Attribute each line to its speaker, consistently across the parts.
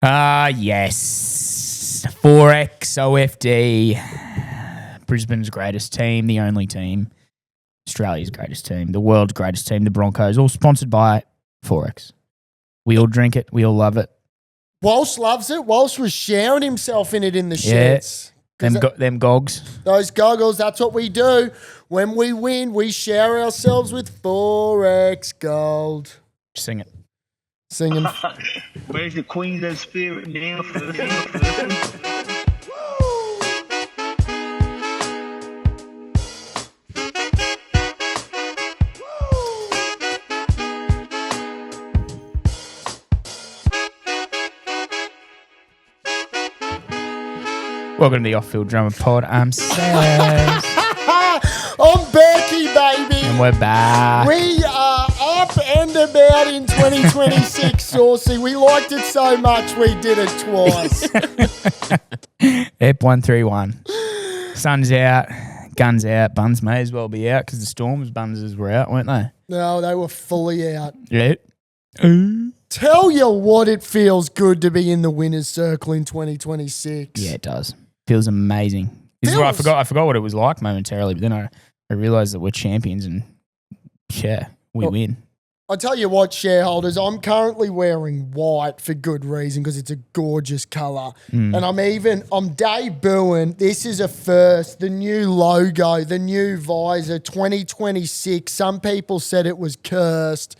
Speaker 1: Yes. 4X OFD. Brisbane's greatest team, the only team. Australia's greatest team, the world's greatest team, the Broncos, all sponsored by 4X. We all drink it. We all love it.
Speaker 2: Walsh loves it. Walsh was showering himself in it in the sheds.
Speaker 1: Them gogs.
Speaker 2: Those goggles, that's what we do. When we win, we shower ourselves with 4X Gold.
Speaker 1: Sing it.
Speaker 2: Singing.
Speaker 3: Where's the Queen's of Spirit now?
Speaker 1: Welcome to the Off-Field Drummer Pod. I'm Saz.
Speaker 2: I'm Becky, baby.
Speaker 1: And we're back.
Speaker 2: We are up and about in 2026, Saucy. We liked it so much we did it twice.
Speaker 1: Ep 131. Sun's out. Guns out. Buns may as well be out because the Storms bunses were out, weren't they?
Speaker 2: No, they were fully out.
Speaker 1: Yeah.
Speaker 2: Tell you what, it feels good to be in the winner's circle in 2026.
Speaker 1: Yeah, it does. Feels amazing. This is what I forgot what it was like momentarily, but then I realised that we're champions and we win.
Speaker 2: I tell you what, shareholders, I'm currently wearing white for good reason because it's a gorgeous colour. And I'm debuting, this is a first, the new logo, the new visor, 2026. Some people said it was cursed.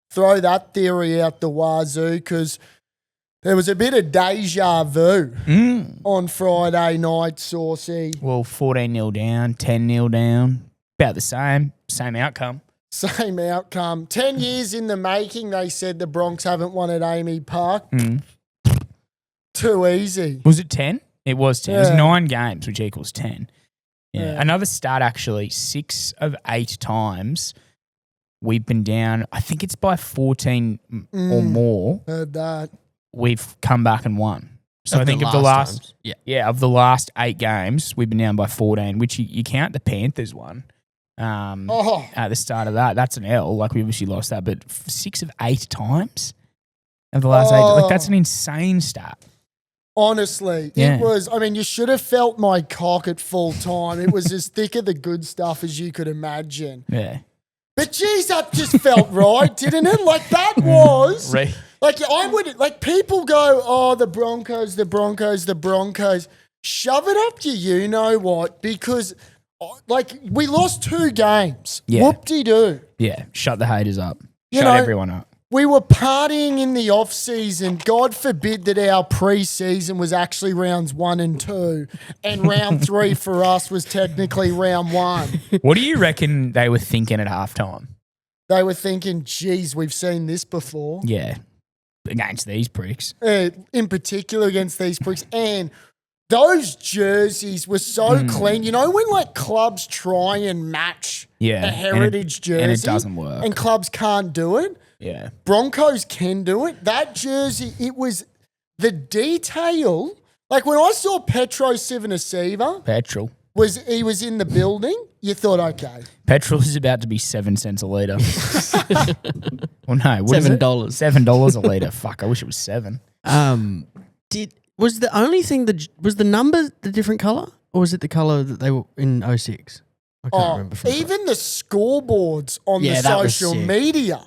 Speaker 2: Throw that theory out the wazoo because there was a bit of deja vu on Friday night, Saucy.
Speaker 1: Well, 14-0 down, 10-0 down, about the same outcome.
Speaker 2: Same outcome. 10 years in the making, they said the Bronx haven't won at Amy Park. Too easy.
Speaker 1: Was it 10? It was 10.
Speaker 2: Yeah.
Speaker 1: It was 9 games, which equals 10.
Speaker 2: Yeah.
Speaker 1: Another stat, actually, 6 of 8 times we've been down, I think it's by 14 or more.
Speaker 2: Heard that.
Speaker 1: We've come back and won. So I think of the last of the last 8 games, we've been down by 14, which you count the Panthers one at the start of that. That's an L. Like, we obviously lost that, but 6 of 8 times of the last 8, like, that's an insane stat.
Speaker 2: Honestly, it was, you should have felt my cock at full time. It was as thick of the good stuff as you could imagine.
Speaker 1: Yeah.
Speaker 2: But geez, that just felt right, didn't it? Like, that was... people go, oh, the Broncos. Shove it up you know what, because, we lost 2 games.
Speaker 1: Yeah.
Speaker 2: Whoop-de-doo.
Speaker 1: Yeah, shut the haters up.
Speaker 2: You
Speaker 1: Shut
Speaker 2: know,
Speaker 1: everyone up.
Speaker 2: We were partying in the off-season. God forbid that our pre-season was actually rounds 1 and 2, and round 3 for us was technically round 1.
Speaker 1: What do you reckon they were thinking at halftime?
Speaker 2: They were thinking, geez, we've seen this before.
Speaker 1: Yeah, against these pricks.
Speaker 2: In particular against these pricks. And those jerseys were so clean. You know when clubs try and match a heritage jersey?
Speaker 1: And it doesn't work.
Speaker 2: And clubs can't do it?
Speaker 1: Yeah.
Speaker 2: Broncos can do it. That jersey, it was the detail. Like when I saw Petro Civoniceva, he was in the building, you thought, okay.
Speaker 1: Petrol is about to be 7 cents a litre. Well, no, what is it?
Speaker 4: $7.
Speaker 1: $7 a litre. Fuck, I wish it was 7.
Speaker 4: Was the only thing was the number the different colour, or was it the colour that they were in 06? I can't remember.
Speaker 2: Even the scoreboards on the
Speaker 4: that was
Speaker 2: social
Speaker 4: sick.
Speaker 2: media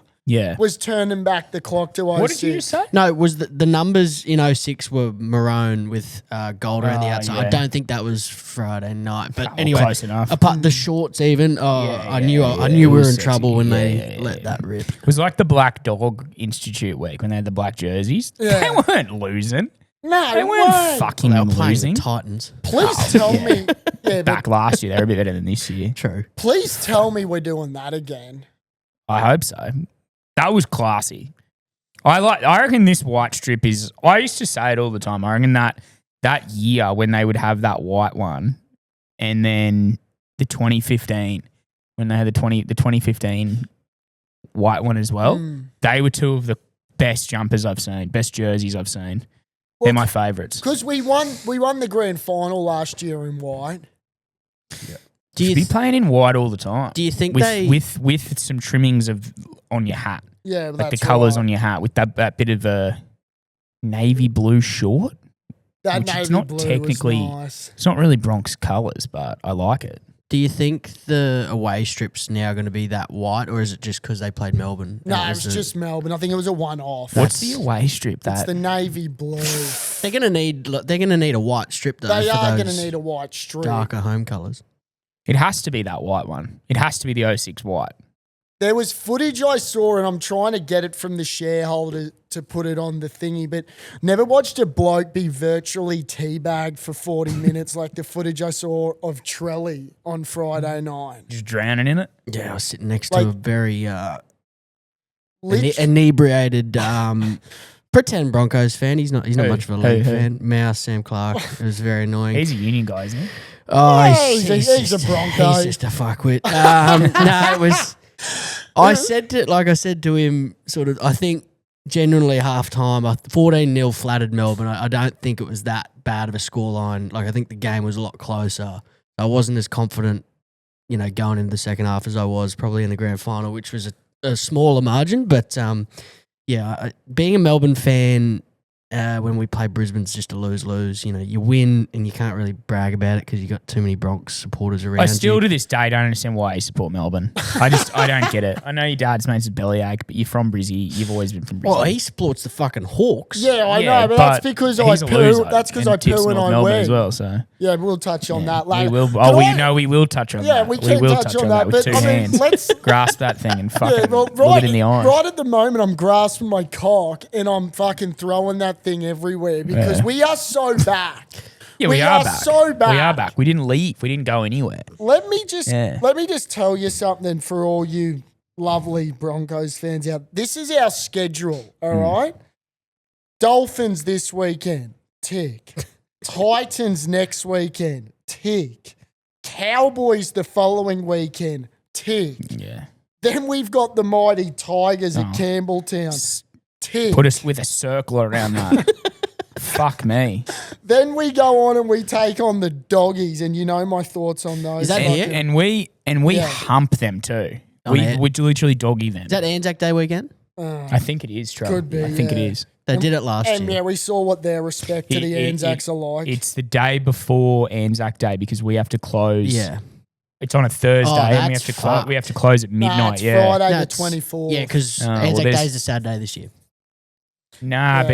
Speaker 2: was turning back the clock to 06.
Speaker 1: What did you just say?
Speaker 4: No, it was the numbers in 06 were maroon with gold around the outside.
Speaker 1: yeah.
Speaker 4: I don't think that was Friday night, but
Speaker 1: Well,
Speaker 4: anyway,
Speaker 1: close enough.
Speaker 4: apart the shorts even. I knew
Speaker 1: it
Speaker 4: we were
Speaker 1: was
Speaker 4: in
Speaker 1: sexy.
Speaker 4: trouble when
Speaker 1: Yeah,
Speaker 4: they
Speaker 1: yeah,
Speaker 4: let that rip.
Speaker 1: It was like the Black Dog Institute week when they had the black jerseys.
Speaker 2: Yeah.
Speaker 1: They weren't losing.
Speaker 2: No,
Speaker 1: They weren't fucking
Speaker 4: They were playing
Speaker 1: losing.
Speaker 4: the Titans.
Speaker 2: Please tell me. Yeah,
Speaker 1: Back last year, they were a bit better than this year.
Speaker 4: True.
Speaker 2: please tell me we're doing that again.
Speaker 1: I hope so. That was classy. I reckon this white strip is. I used to say it all the time. I reckon that year when they would have that white one, and then the 2015 when they had the 2015 white one as well. They were 2 of the best jumpers I've seen, best jerseys I've seen. They're my favourites.
Speaker 2: Because we won the grand final last year in white.
Speaker 4: Do you
Speaker 1: Should be playing in white all the time.
Speaker 4: Do you think
Speaker 1: with some trimmings on your hat?
Speaker 2: Yeah,
Speaker 1: Like the colours on your hat with that bit of a navy blue short.
Speaker 2: That
Speaker 1: Which it's
Speaker 2: navy
Speaker 1: not
Speaker 2: blue
Speaker 1: technically-
Speaker 2: was nice.
Speaker 1: It's not really Bronx colours, but I like it.
Speaker 4: Do you think the away strip's now going to be that white, or is it just because they played Melbourne?
Speaker 2: No,
Speaker 4: And
Speaker 2: it was
Speaker 4: a-
Speaker 2: just Melbourne. I think it was a one-off.
Speaker 1: What's the away strip?
Speaker 2: It's
Speaker 1: That
Speaker 2: the navy blue.
Speaker 4: They're going to need a white strip though.
Speaker 2: They
Speaker 4: for
Speaker 2: are
Speaker 4: those
Speaker 2: going to need a white strip.
Speaker 4: darker home colours.
Speaker 1: it has to be that white one. It has to be the 06 white.
Speaker 2: There was footage I saw, and I'm trying to get it from the shareholder to put it on the thingy, but never watched a bloke be virtually teabagged for 40 minutes like the footage I saw of Trelly on Friday night.
Speaker 1: Just drowning in it.
Speaker 4: Yeah, I was sitting next
Speaker 2: Like-
Speaker 4: to a very
Speaker 2: Lit-
Speaker 4: inebriated pretend Broncos fan. He's not
Speaker 1: Who?
Speaker 4: much of a
Speaker 1: Who?
Speaker 4: league
Speaker 1: Who?
Speaker 4: fan. Mouse Sam Clark. It was very annoying.
Speaker 1: He's a union guy, isn't he?
Speaker 4: Oh,
Speaker 2: Yeah, he's a Bronco.
Speaker 4: He's just a fuckwit. No, it was. I said to him, sort of. I think genuinely half time, 14-0 flattered Melbourne. I don't think it was that bad of a scoreline. Like I think the game was a lot closer. I wasn't as confident, going into the second half as I was probably in the grand final, which was a smaller margin. But being a Melbourne fan. When we play Brisbane's just a lose-lose. You win and you can't really brag about it because you got too many Bronx supporters around.
Speaker 1: I still
Speaker 4: you.
Speaker 1: to this day don't understand why you support Melbourne. I don't get it. I know your dad's mate's a bellyache, but you're from Brizzy. You've always been from Brizzy.
Speaker 4: Well, he supports the fucking Hawks.
Speaker 2: Yeah, I
Speaker 1: Yeah,
Speaker 2: know, but that's
Speaker 1: but
Speaker 2: because
Speaker 1: he's
Speaker 2: I
Speaker 1: a
Speaker 2: poo.
Speaker 1: loser
Speaker 2: That's because
Speaker 1: and
Speaker 2: I
Speaker 1: tips
Speaker 2: poo and
Speaker 1: North
Speaker 2: I
Speaker 1: Melbourne
Speaker 2: win.
Speaker 1: as well. So
Speaker 2: Yeah, we'll touch on that later.
Speaker 1: we will.
Speaker 2: Can
Speaker 1: Oh,
Speaker 2: I-
Speaker 1: we know we will touch on
Speaker 2: Yeah,
Speaker 1: that.
Speaker 2: we can
Speaker 1: will
Speaker 2: touch
Speaker 1: touch
Speaker 2: on
Speaker 1: on
Speaker 2: that,
Speaker 1: with
Speaker 2: but,
Speaker 1: two
Speaker 2: I mean,
Speaker 1: hands.
Speaker 2: let's-
Speaker 1: grasp that thing and fucking
Speaker 2: Yeah, well,
Speaker 1: look it in the eye.
Speaker 2: right at the moment, I'm grasping my cock and I'm fucking throwing that thing everywhere because
Speaker 1: Yeah.
Speaker 2: we are so back.
Speaker 1: Yeah, we
Speaker 2: are
Speaker 1: are back.
Speaker 2: so back.
Speaker 1: We are back. We didn't leave. We didn't go anywhere.
Speaker 2: Let me just
Speaker 1: Yeah.
Speaker 2: tell you something for all you lovely Broncos fans out. This is our schedule, all right? Dolphins this weekend, tick. Titans next weekend, tick. Cowboys the following weekend, tick.
Speaker 1: Yeah.
Speaker 2: Then we've got the mighty Tigers at
Speaker 1: Oh.
Speaker 2: Campbelltown, tick.
Speaker 1: Put us with a circle around that. Fuck me.
Speaker 2: Then we go on and we take on the Doggies, and you know my thoughts on those.
Speaker 4: Is that
Speaker 1: And,
Speaker 4: it?
Speaker 1: and we
Speaker 2: Yeah.
Speaker 1: hump them too.
Speaker 4: On
Speaker 1: We
Speaker 4: air.
Speaker 1: we literally doggy them.
Speaker 4: Is that Anzac Day weekend?
Speaker 1: I think it is, Trevor.
Speaker 2: Could be,
Speaker 1: I think it
Speaker 2: yeah.
Speaker 1: is.
Speaker 4: They did it last
Speaker 2: And
Speaker 4: year.
Speaker 2: yeah, we saw what their respect to the
Speaker 1: It-
Speaker 2: Anzacs are like.
Speaker 1: It's the day before Anzac Day because we have to close.
Speaker 4: Yeah.
Speaker 1: It's on a Thursday
Speaker 4: Oh,
Speaker 1: and we have
Speaker 4: that's
Speaker 1: to close.
Speaker 4: fucked.
Speaker 1: We have to close at
Speaker 2: Nah,
Speaker 1: midnight.
Speaker 2: it's
Speaker 1: Yeah.
Speaker 2: Friday the
Speaker 4: That's-
Speaker 2: 24th.
Speaker 4: Yeah, because
Speaker 1: Oh, well,
Speaker 4: Anzac Day
Speaker 1: there's-
Speaker 4: is a sad day this year.
Speaker 1: Nah,
Speaker 2: Yeah.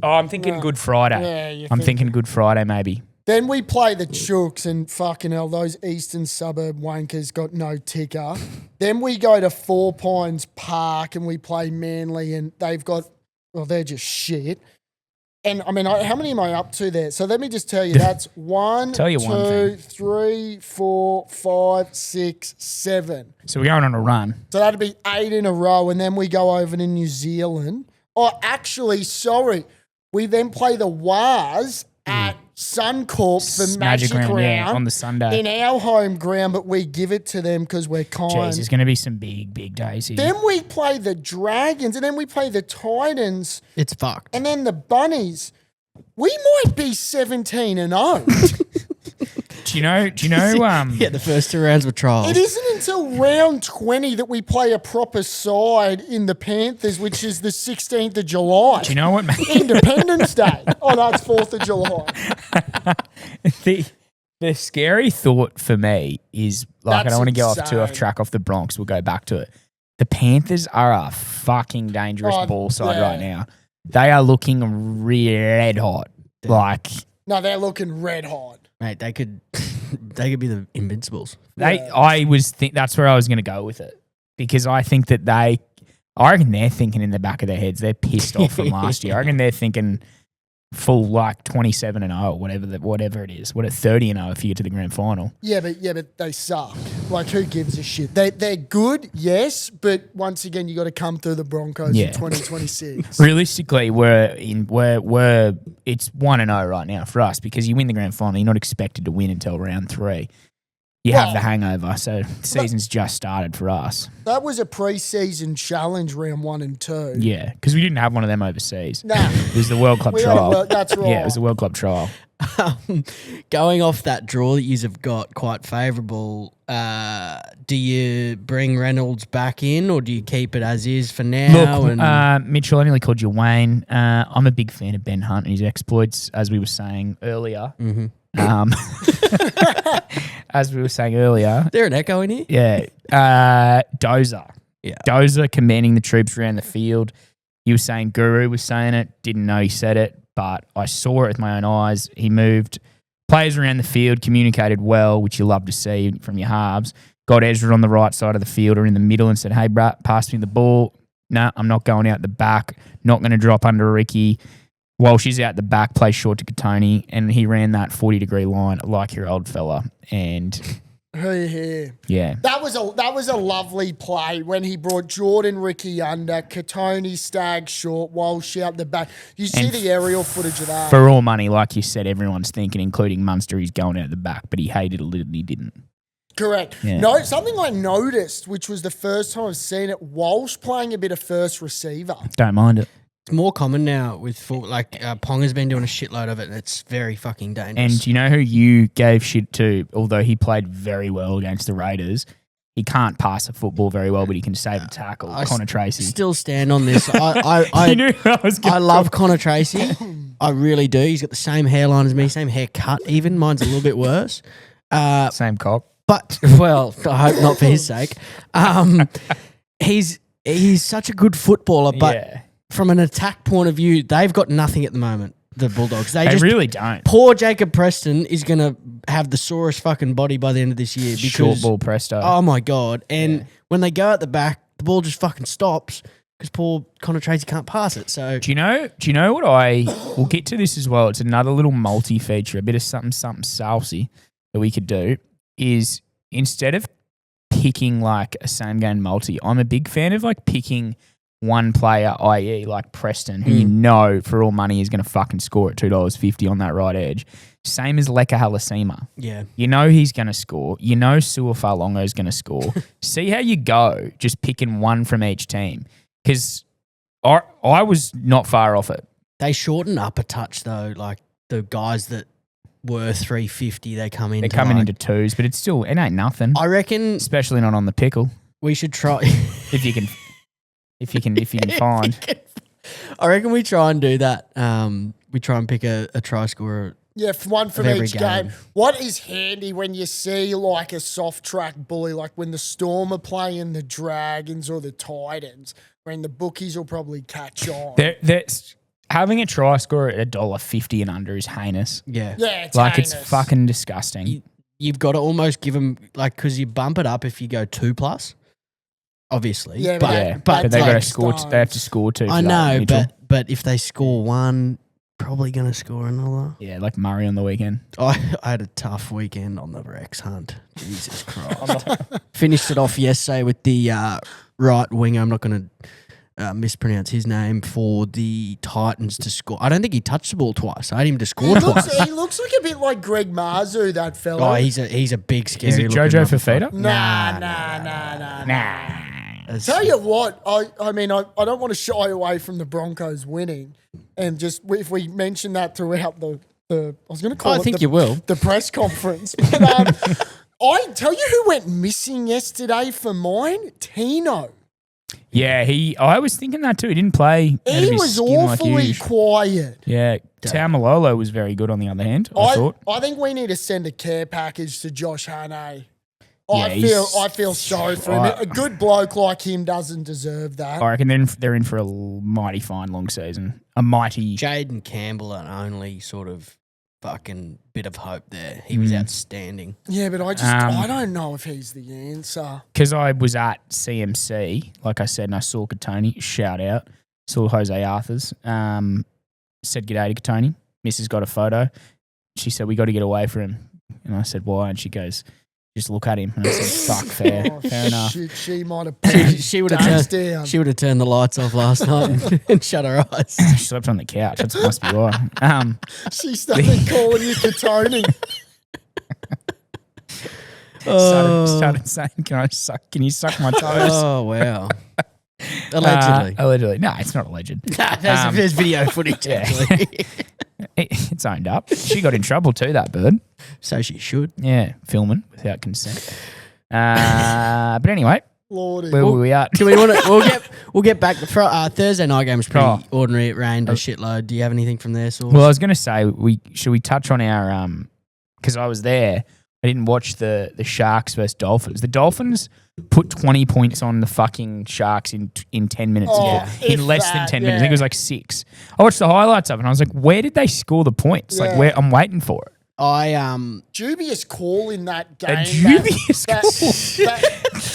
Speaker 1: but I'm thinking
Speaker 2: Nah.
Speaker 1: Good Friday.
Speaker 2: Yeah, you
Speaker 1: I'm
Speaker 2: think-
Speaker 1: thinking Good Friday maybe.
Speaker 2: Then we play the Chooks, and fucking hell, those eastern suburb wankers got no ticker. Then we go to Four Pines Park and we play Manly, and they've got, well, they're just shit. And I mean, how many am I up to there? So let me just tell you, that's one,
Speaker 1: Tell you one
Speaker 2: two,
Speaker 1: thing.
Speaker 2: 3, 4, 5, 6, 7.
Speaker 1: So we're going on a run.
Speaker 2: So that'd be 8 in a row, and then we go over to New Zealand. Oh, actually, sorry. We then play the Wars at Suncorp for Magic Round,
Speaker 1: yeah, on the Sunday.
Speaker 2: in our home ground, but we give it to them because we're kind.
Speaker 1: Jeez, there's going to be some big days here.
Speaker 2: Then we play the Dragons, and then we play the Titans,
Speaker 4: It's fucked.
Speaker 2: and then the Bunnies. We might be 17 and 0.
Speaker 1: Do you know?
Speaker 4: Yeah, the first two rounds were trials.
Speaker 2: It isn't until round 20 that we play a proper side in the Panthers, which is the 16th of July.
Speaker 1: Do you know what? mate?
Speaker 2: Independence Day. Oh, no, it's 4th of July.
Speaker 1: the scary thought for me is like I
Speaker 2: That's
Speaker 1: don't want to go off too off
Speaker 2: insane.
Speaker 1: track off the Bronx. We'll go back to it. The Panthers are a fucking dangerous
Speaker 2: Oh,
Speaker 1: ball side
Speaker 2: yeah.
Speaker 1: right now. They are looking red hot. Like
Speaker 2: No, they're looking red hot.
Speaker 4: Mate, they could be the Invincibles.
Speaker 1: I was that's where I was going to go with it because I think that I reckon they're thinking in the back of their heads they're pissed off from last year. I reckon they're thinking full like 27 and 0, whatever it is. What at 30 and 0 if you get to the grand final.
Speaker 2: Yeah, but they suck. Like, who gives a shit? They're good, yes, but once again, you got to come through the Broncos
Speaker 1: Yeah.
Speaker 2: in 2026.
Speaker 1: Realistically, it's 1 and 0 right now for us because you win the grand final, you're not expected to win until round 3. You have
Speaker 2: Well-
Speaker 1: the hangover, so the season's just started for us.
Speaker 2: That was a pre-season challenge, round 1 and 2.
Speaker 1: Yeah, because we didn't have one of them overseas.
Speaker 2: Nah,
Speaker 1: It was the World Club
Speaker 2: we had a
Speaker 1: trial.
Speaker 2: that's right.
Speaker 1: Yeah, it was the World Club trial.
Speaker 4: Going off that draw that you've got quite favourable, do you bring Reynolds back in or do you keep it as is for now?
Speaker 1: Look, Mitchell, I nearly called you Wayne. I'm a big fan of Ben Hunt and his exploits, as we were saying earlier. As we were saying earlier,
Speaker 4: Is there an echo in here?
Speaker 1: yeah. Dozer.
Speaker 4: Yeah.
Speaker 1: Dozer commanding the troops around the field. You were saying Guru was saying it. Didn't know he said it, but I saw it with my own eyes. He moved players around the field, communicated well, which you love to see from your halves. Got Ezra on the right side of the field or in the middle and said, hey, brat, pass me the ball. No, I'm not going out the back. Not going to drop under Ricky. While she's out the back, play short to Katoni, and he ran that 40-degree line like your old fella. And
Speaker 2: Here.
Speaker 1: yeah,
Speaker 2: That was a lovely play when he brought Jordan Ricky under, Katoni Stag short, Walsh out the back. You see
Speaker 1: And
Speaker 2: the aerial footage of that.
Speaker 1: for all money, like you said, everyone's thinking, including Munster, he's going out the back, but he hated it and he didn't.
Speaker 2: Correct.
Speaker 1: Yeah.
Speaker 2: No, something I noticed, which was the first time I've seen it, Walsh playing a bit of first receiver.
Speaker 1: Don't mind it.
Speaker 4: It's more common now with full, Ponga's been doing a shitload of it and it's very fucking dangerous.
Speaker 1: And do you know who you gave shit to? Although he played very well against the Raiders, he can't pass a football very well, but he can save a tackle. Connor Tracy.
Speaker 4: Still stand on this. I
Speaker 1: you knew who I was going
Speaker 4: I love Connor Tracy. I really do. He's got the same hairline as me, same haircut even. Mine's a little bit worse.
Speaker 1: Same cock.
Speaker 4: But, well, I hope not for his sake. He's such a good footballer, but
Speaker 1: yeah.
Speaker 4: from an attack point of view, they've got nothing at the moment, the Bulldogs.
Speaker 1: They
Speaker 4: Just
Speaker 1: really don't.
Speaker 4: Poor Jacob Preston is going to have the sorest fucking body by the end of this year. Because,
Speaker 1: Short ball presto.
Speaker 4: oh, my God. And when they go at the back, the ball just fucking stops because poor Connor Tracy can't pass it. So
Speaker 1: Do you know what we'll get to this as well. It's another little multi-feature, a bit of something saucy that we could do is instead of picking like a same game multi, I'm a big fan of like picking one player, i.e. like Preston, who you know for all money is going to fucking score at $2.50 on that right edge. Same as Leka Halasima.
Speaker 4: yeah.
Speaker 1: You know he's going to score. You know Suafalongo is going to score. See how you go just picking one from each team. Because I was not far off it.
Speaker 4: They shorten up a touch though, like the guys that were 350, they come in.
Speaker 1: They're coming into twos, but it ain't nothing.
Speaker 4: I reckon
Speaker 1: Especially not on the pickle.
Speaker 4: we should try.
Speaker 1: If you can find.
Speaker 4: I reckon we try and do that. We try and pick a try scorer.
Speaker 2: Yeah, one from
Speaker 4: Of every
Speaker 2: each game.
Speaker 4: game.
Speaker 2: What is handy when you see like a soft track bully, like when the Storm are playing the Dragons or the Titans, when the bookies will probably catch on.
Speaker 1: There's having a try score at $1.50 and under is heinous.
Speaker 4: Yeah.
Speaker 2: Yeah, it's
Speaker 1: Like
Speaker 2: heinous.
Speaker 1: it's fucking disgusting.
Speaker 4: You've got to almost give them, like, because you bump it up if you go 2+, obviously.
Speaker 2: Yeah,
Speaker 1: but
Speaker 2: that's
Speaker 1: they got to
Speaker 2: like
Speaker 1: score.
Speaker 2: stones.
Speaker 1: They have to score two.
Speaker 4: I
Speaker 1: for that,
Speaker 4: know,
Speaker 1: Mitchell.
Speaker 4: but if they score one, probably going to score another.
Speaker 1: Yeah, like Murray on the weekend.
Speaker 4: I had a tough weekend on the Rex hunt. Jesus Christ. Finished it off yesterday with the right winger. I'm not going to mispronounce his name, for the Titans to score. I don't think he touched the ball twice. I had him to score twice.
Speaker 2: He looks like a bit like Greg Marzu, that fella.
Speaker 4: Oh, he's a big scary.
Speaker 1: Is it
Speaker 4: looking
Speaker 1: Jojo
Speaker 4: motherfucker.
Speaker 1: Fafita?
Speaker 2: Nah. Tell you what, I mean, I don't want to shy away from the Broncos winning, and just if we mention that throughout the I was going to call
Speaker 4: I
Speaker 2: it
Speaker 4: think
Speaker 2: the,
Speaker 4: you will.
Speaker 2: the press conference. But I tell you who went missing yesterday for mine, Tino.
Speaker 1: Yeah, I was thinking that too. He didn't play. out of
Speaker 2: He
Speaker 1: his
Speaker 2: was
Speaker 1: skin like
Speaker 2: awfully
Speaker 1: usual.
Speaker 2: quiet.
Speaker 1: Yeah, Taumalolo was very good on the other hand, I thought.
Speaker 2: I think we need to send a care package to Josh Hannay.
Speaker 1: Yeah,
Speaker 2: I feel sorry for him. A good bloke like him doesn't deserve that.
Speaker 1: I reckon they're in for a mighty fine long season. A mighty.
Speaker 4: Jaden Campbell, an only sort of fucking bit of hope there. He was outstanding.
Speaker 2: Yeah, but I don't know if he's the answer.
Speaker 1: Because I was at CMC, like I said, and I saw Katoni, shout out. Saw Jose Arthurs. Said g'day to Katoni. Mrs. got a photo. She said, we got to get away from him. And I said, why? And she goes, just look at him. And I said, fuck, fair enough.
Speaker 2: Shit, she might have put
Speaker 4: She would have
Speaker 2: Dax
Speaker 4: turned.
Speaker 2: down.
Speaker 4: She would have turned the lights off last night and shut her eyes.
Speaker 1: She slept on the couch. That must be why.
Speaker 2: She started calling you Katoni.
Speaker 1: started saying, can you suck my toes?
Speaker 4: Oh, wow. Allegedly.
Speaker 1: Allegedly. No, it's not alleged.
Speaker 4: There's video footage, actually.
Speaker 1: It's owned up. She got in trouble too, that bird.
Speaker 4: So she should.
Speaker 1: Yeah, filming without consent. But anyway,
Speaker 2: Lordy.
Speaker 1: where were we at?
Speaker 4: Do we want to? We'll get back. The Thursday night game was pretty
Speaker 1: Oh.
Speaker 4: ordinary. It rained a shitload. Do you have anything from there, Source?
Speaker 1: Well, I was going to say, should we touch on our because I was there. I didn't watch the Sharks versus Dolphins. The Dolphins put 20 points on the fucking Sharks in 10 minutes. In less than 10 minutes. I think it was like 6. I watched the highlights of it and I was like, where did they score the points?
Speaker 2: Yeah.
Speaker 1: Like, where I'm waiting for it.
Speaker 2: Dubious call in that game.
Speaker 1: A dubious call.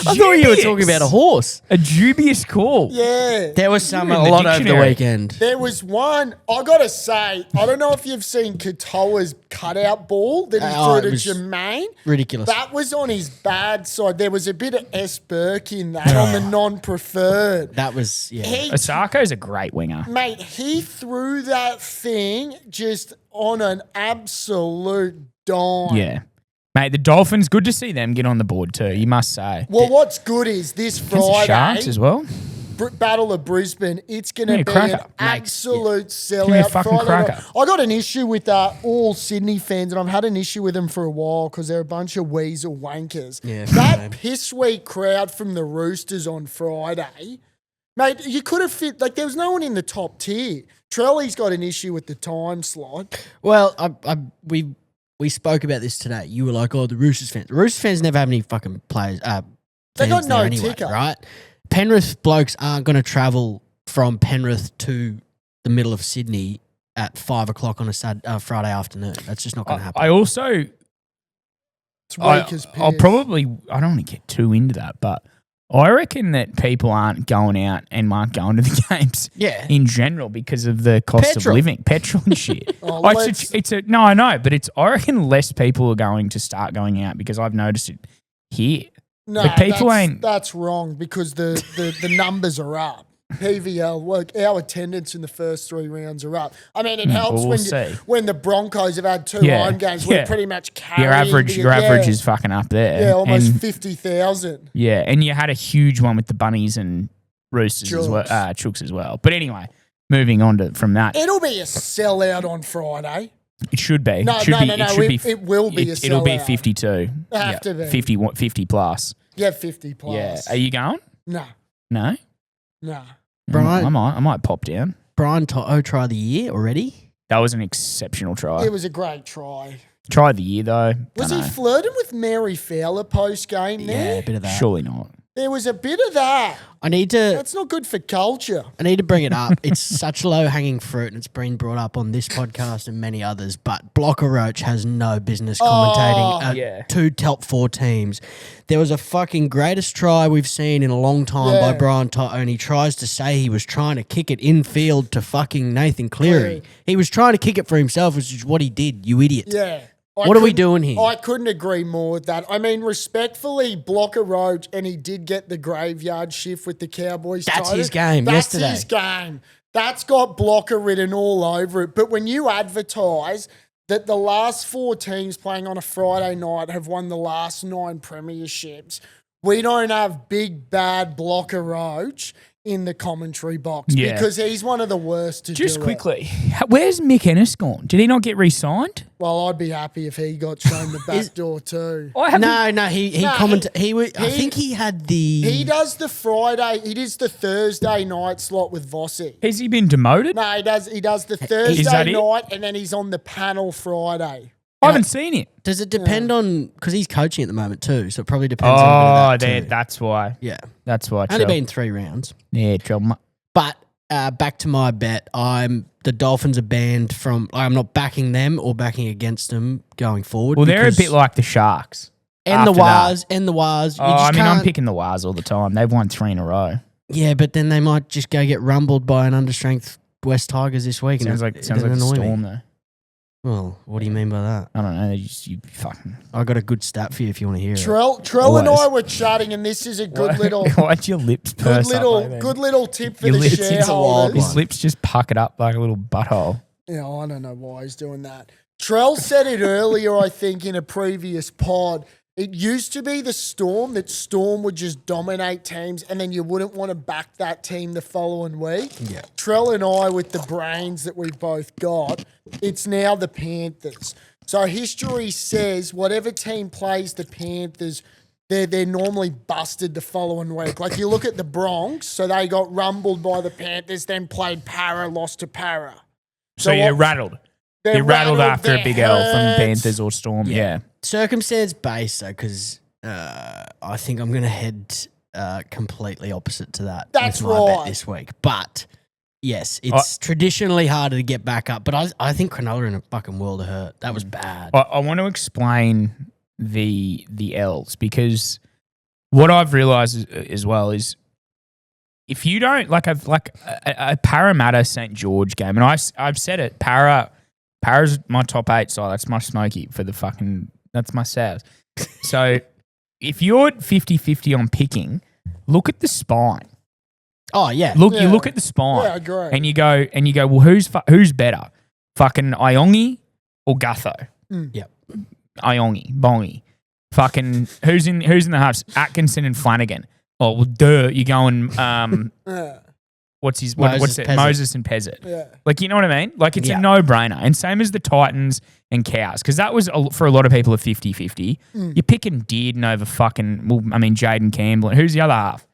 Speaker 4: I thought you were talking about a horse.
Speaker 1: A dubious call.
Speaker 2: Yeah.
Speaker 4: There was some
Speaker 1: You're
Speaker 4: a
Speaker 1: in the
Speaker 4: lot over the
Speaker 1: dictionary.
Speaker 4: weekend.
Speaker 2: There was one, I got to say, I don't know if you've seen Katoa's cutout ball that he
Speaker 4: Oh,
Speaker 2: threw
Speaker 4: it
Speaker 2: to
Speaker 4: was
Speaker 2: Jermaine.
Speaker 4: Ridiculous.
Speaker 2: That was on his bad side. There was a bit of S. Burke in that on the non-preferred.
Speaker 4: That was
Speaker 1: Osaka's a great winger.
Speaker 2: Mate, he threw that thing just on an absolute dime.
Speaker 1: Yeah. Mate, the Dolphins, good to see them get on the board too, you must say.
Speaker 2: Well, what's good is this
Speaker 1: Against the
Speaker 2: Friday,
Speaker 1: Sharks as well.
Speaker 2: Battle of Brisbane, it's going to
Speaker 1: Yeah,
Speaker 2: be
Speaker 1: cracker.
Speaker 2: an absolute
Speaker 1: Give me
Speaker 2: sellout.
Speaker 1: a fucking
Speaker 2: Friday night.
Speaker 1: cracker.
Speaker 2: I got an issue with all Sydney fans, and I've had an issue with them for a while because they're a bunch of weasel wankers.
Speaker 4: Yeah,
Speaker 2: that
Speaker 4: same.
Speaker 2: piss weak crowd from the Roosters on Friday, mate, you could have fit, like, there was no one in the top tier. Trelly's got an issue with the time slot.
Speaker 4: Well, we spoke about this today. You were like, "Oh, the Roosters fans." Roosters fans never have any fucking players.
Speaker 2: They got
Speaker 4: fans
Speaker 2: no
Speaker 4: there anyway,
Speaker 2: ticker.
Speaker 4: right? Penrith blokes aren't going to travel from Penrith to the middle of Sydney at 5 o'clock on a Friday afternoon. That's just not going to happen.
Speaker 1: I also,
Speaker 2: It's weak as piss.
Speaker 1: I don't want to get too into that, but I reckon that people aren't going out and aren't going to the games
Speaker 4: Yeah.
Speaker 1: in general because of the cost
Speaker 4: Petrol.
Speaker 1: of living, petrol and shit.
Speaker 2: Oh,
Speaker 1: Like,
Speaker 2: let's-
Speaker 1: no, I know, but I reckon less people are going to start going out because I've noticed it here.
Speaker 2: No,
Speaker 1: Like, people ain't-
Speaker 2: that's wrong because the numbers are up. PVL, look, our attendance in the first 3 rounds are up. I mean, it helps
Speaker 1: we'll
Speaker 2: when
Speaker 1: see.
Speaker 2: when the Broncos have had 2
Speaker 1: Yeah,
Speaker 2: home games.
Speaker 1: yeah.
Speaker 2: We're pretty much carrying
Speaker 1: Your average is fucking up there.
Speaker 2: yeah, almost
Speaker 1: And-
Speaker 2: 50,000.
Speaker 1: Yeah, and you had a huge one with the Bunnies and Roosters as well,
Speaker 2: Chooks.
Speaker 1: Chooks as well. But anyway, moving on from that,
Speaker 2: It'll be a sellout on Friday.
Speaker 1: it should be.
Speaker 2: No,
Speaker 1: it should
Speaker 2: no,
Speaker 1: be,
Speaker 2: no,
Speaker 1: it
Speaker 2: no,
Speaker 1: should be.
Speaker 2: it will be a
Speaker 1: It'll be
Speaker 2: sellout.
Speaker 1: 52.
Speaker 2: Have to be.
Speaker 1: 50 plus.
Speaker 2: Yeah, 50 plus.
Speaker 1: Yeah. Are you going?
Speaker 2: Nah,
Speaker 1: No.
Speaker 2: nah.
Speaker 4: Brian-
Speaker 1: I might pop down.
Speaker 4: Brian To'o try of the year already?
Speaker 1: That was an exceptional try.
Speaker 2: It was a great try.
Speaker 1: Try of the year though.
Speaker 2: Was he
Speaker 1: Dunno.
Speaker 2: flirting with Mary Fowler post game
Speaker 4: Yeah,
Speaker 2: there?
Speaker 4: a bit of that.
Speaker 1: Surely not.
Speaker 2: There was a bit of that.
Speaker 4: I need to
Speaker 2: That's not good for culture.
Speaker 4: bring it up. It's such low hanging fruit, and it's been brought up on this podcast and many others. But Blocker Roach has no business commentating at
Speaker 1: yeah.
Speaker 4: 2 top 4 teams. There was a fucking greatest try we've seen in a long time by
Speaker 2: Yeah.
Speaker 4: Brian To'o, and he tries to say he was trying to kick it infield to fucking Nathan Cleary.
Speaker 2: Cleary.
Speaker 4: He was trying to kick it for himself, which is what he did. You idiot.
Speaker 2: Yeah.
Speaker 4: What are we doing here?
Speaker 2: I couldn't agree more with that. I mean, respectfully, Blocker Roach, and he did get the graveyard shift with the Cowboys.
Speaker 4: That's
Speaker 2: title.
Speaker 4: his game
Speaker 2: That's
Speaker 4: yesterday.
Speaker 2: his game. That's got Blocker written all over it. But when you advertise that the last 4 teams playing on a Friday night have won the last 9 premierships, we don't have big bad Blocker Roach in the commentary box
Speaker 1: Yeah.
Speaker 2: because he's one of the worst to
Speaker 1: Just
Speaker 2: do it.
Speaker 1: quickly, where's Mick Ennis gone? Did he not get re-signed?
Speaker 2: Well, I'd be happy if he got shown the back door too.
Speaker 1: I haven't.
Speaker 4: No, he
Speaker 2: No,
Speaker 4: commented. I
Speaker 2: he-
Speaker 4: think he had the.
Speaker 2: He does the Friday. He does the Thursday night slot with Vossi.
Speaker 1: Has he been demoted?
Speaker 2: No, he does the
Speaker 1: that
Speaker 2: Thursday
Speaker 1: it?
Speaker 2: night, and then he's on the panel Friday.
Speaker 1: I haven't seen it.
Speaker 4: Does it depend on because he's coaching at the moment too? So it probably depends on a
Speaker 1: Oh,
Speaker 4: bit of that too.
Speaker 1: that's why.
Speaker 4: Yeah,
Speaker 1: That's why.
Speaker 4: only
Speaker 1: Trell.
Speaker 4: been 3 rounds.
Speaker 1: Yeah, Trell.
Speaker 4: But back to my bet, the Dolphins are banned from. I'm not backing them or backing against them going forward.
Speaker 1: Well, they're a
Speaker 4: because-
Speaker 1: bit like the Sharks.
Speaker 4: and the
Speaker 1: after that.
Speaker 4: Waz and the Waz.
Speaker 1: Oh, I mean, I'm picking the Waz all the time. They've won 3 in a row.
Speaker 4: Yeah, but then they might just go get rumbled by an understrength West Tigers this week.
Speaker 1: Sounds like a storm, though.
Speaker 4: Well, what do you mean by that?
Speaker 1: I don't know. They just you fucking.
Speaker 4: I got a good stat for you if you want to hear it.
Speaker 2: Trell and I
Speaker 1: Always.
Speaker 2: were chatting, and this is a good little,
Speaker 1: Why'd your lips purse up like that?
Speaker 2: good little tip for
Speaker 1: Your
Speaker 2: the
Speaker 1: lips,
Speaker 4: it's a wild
Speaker 2: shareholders.
Speaker 1: His lips just puckered up like a little butthole.
Speaker 2: Yeah, I don't know why he's doing that. Trell said it earlier, I think, in a previous pod. It used to be the Storm, that Storm would just dominate teams and then you wouldn't want to back that team the following week.
Speaker 4: Yeah.
Speaker 2: Trell and I, with the brains that we've both got, it's now the Panthers. So history says whatever team plays the Panthers, they're normally busted the following week. Like you look at the Bronx, so they got rumbled by the Panthers, then played Para, lost to Para.
Speaker 1: So you're
Speaker 2: what-
Speaker 1: rattled.
Speaker 2: they're
Speaker 1: You're rattled after a
Speaker 2: they're
Speaker 1: big L from
Speaker 2: hurt.
Speaker 1: Panthers or Storm. Yeah.
Speaker 4: Circumstance based though, because I think I'm going to head completely opposite to that.
Speaker 2: That's
Speaker 4: with my bet
Speaker 2: right.
Speaker 4: this week. But yes, it's traditionally harder to get back up. But I think Cronulla are in a fucking world of hurt. That was bad.
Speaker 1: I want to explain the L's because what I've realised as well is if you don't like a Parramatta St George game, and I've said it, Para's my top 8 side. That's my Smoky for the fucking. That's my South. So if you're 50-50 on picking, look at the spine.
Speaker 4: Oh yeah,
Speaker 1: You
Speaker 2: Yeah.
Speaker 1: look at the spine.
Speaker 2: Yeah, I agree.
Speaker 1: And you go, well, who's better, fucking Iongi or Gutho?
Speaker 4: Yep.
Speaker 1: Iongi, Bongi, fucking who's in the halves? Atkinson and Flanagan. Oh well, duh. You're going
Speaker 2: Yeah,
Speaker 1: what's his
Speaker 4: Moses,
Speaker 1: what's it?
Speaker 4: Pezzett.
Speaker 1: Moses and Pezzett.
Speaker 2: yeah.
Speaker 1: Like you know what I mean? Like it's
Speaker 4: Yeah.
Speaker 1: a no brainer. And same as the Titans and Cows because that was for a lot of people a 50-50. You're picking Dearden over fucking. Well, I mean Jaden Campbell. And who's the other half?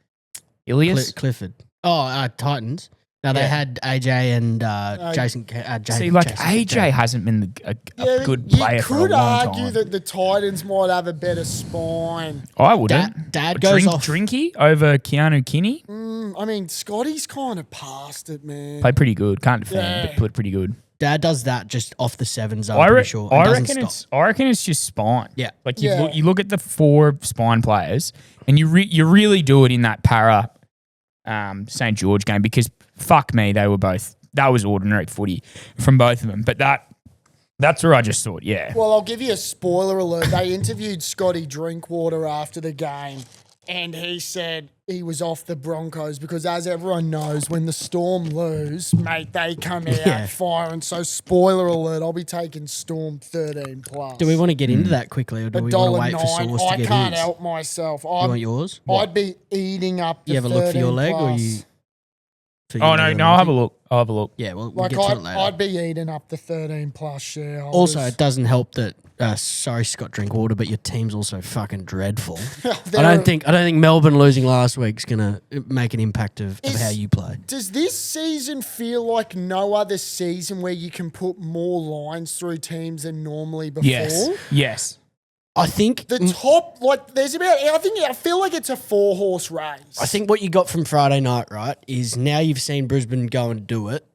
Speaker 1: Ilias.
Speaker 4: Clifford. Oh, Titans. No, they
Speaker 1: Yeah.
Speaker 4: had AJ and Jason.
Speaker 1: See, like
Speaker 4: Jason-
Speaker 1: AJ hasn't been a
Speaker 2: Yeah,
Speaker 1: good
Speaker 2: you
Speaker 1: player for a
Speaker 2: could
Speaker 1: long
Speaker 2: argue
Speaker 1: time.
Speaker 2: that the Titans might have a better spine.
Speaker 1: I wouldn't.
Speaker 4: Dad goes off.
Speaker 1: Drinky over Keanu Kinney.
Speaker 2: I mean, Scotty's kind of past it, man.
Speaker 1: Played pretty good. Can't defend,
Speaker 2: Yeah.
Speaker 1: but played pretty good.
Speaker 4: Dad does that just off the sevens. I'm
Speaker 1: I
Speaker 4: pretty sure. and doesn't stop.
Speaker 1: reckon it's just spine.
Speaker 4: Yeah.
Speaker 1: Like you
Speaker 2: Yeah.
Speaker 1: look, you look at the 4 spine players, and you really do it in that Para St George game because fuck me, that was ordinary footy from both of them. But that's where I just thought, yeah.
Speaker 2: Well, I'll give you a spoiler alert. They interviewed Scotty Drinkwater after the game, and he said he was off the Broncos because, as everyone knows, when the Storm lose, mate, they come out
Speaker 4: Yeah.
Speaker 2: firing. So, spoiler alert, I'll be taking Storm 13 plus.
Speaker 4: Do we want to get into that quickly, or do we want to wait for
Speaker 2: $1.09.
Speaker 4: Sauce to
Speaker 2: I
Speaker 4: get
Speaker 2: can't
Speaker 4: his?
Speaker 2: help myself.
Speaker 4: You want yours?
Speaker 2: I'd be eating up the
Speaker 4: You have a look for your
Speaker 2: 13
Speaker 4: leg, or
Speaker 2: plus.
Speaker 4: you? for
Speaker 1: Oh
Speaker 4: your
Speaker 1: no,
Speaker 4: leg,
Speaker 1: I'll have a
Speaker 4: Monty?
Speaker 1: look. I'll have a look.
Speaker 4: Yeah, we'll
Speaker 2: Like,
Speaker 4: get to it later.
Speaker 2: I'd be eating up the 13 plus shareholders.
Speaker 4: Also, it doesn't help that. Sorry, Scott Drinkwater, but your team's also fucking dreadful. I
Speaker 2: They're-
Speaker 4: don't think Melbourne losing last week's gonna make an impact of
Speaker 2: Is-
Speaker 4: how you play.
Speaker 2: Does this season feel like no other season where you can put more lines through teams than normally before?
Speaker 1: Yes.
Speaker 4: I think
Speaker 2: The top, like, there's about, I feel like it's a 4-horse race.
Speaker 4: I think what you got from Friday night, right, is now you've seen Brisbane go and do it.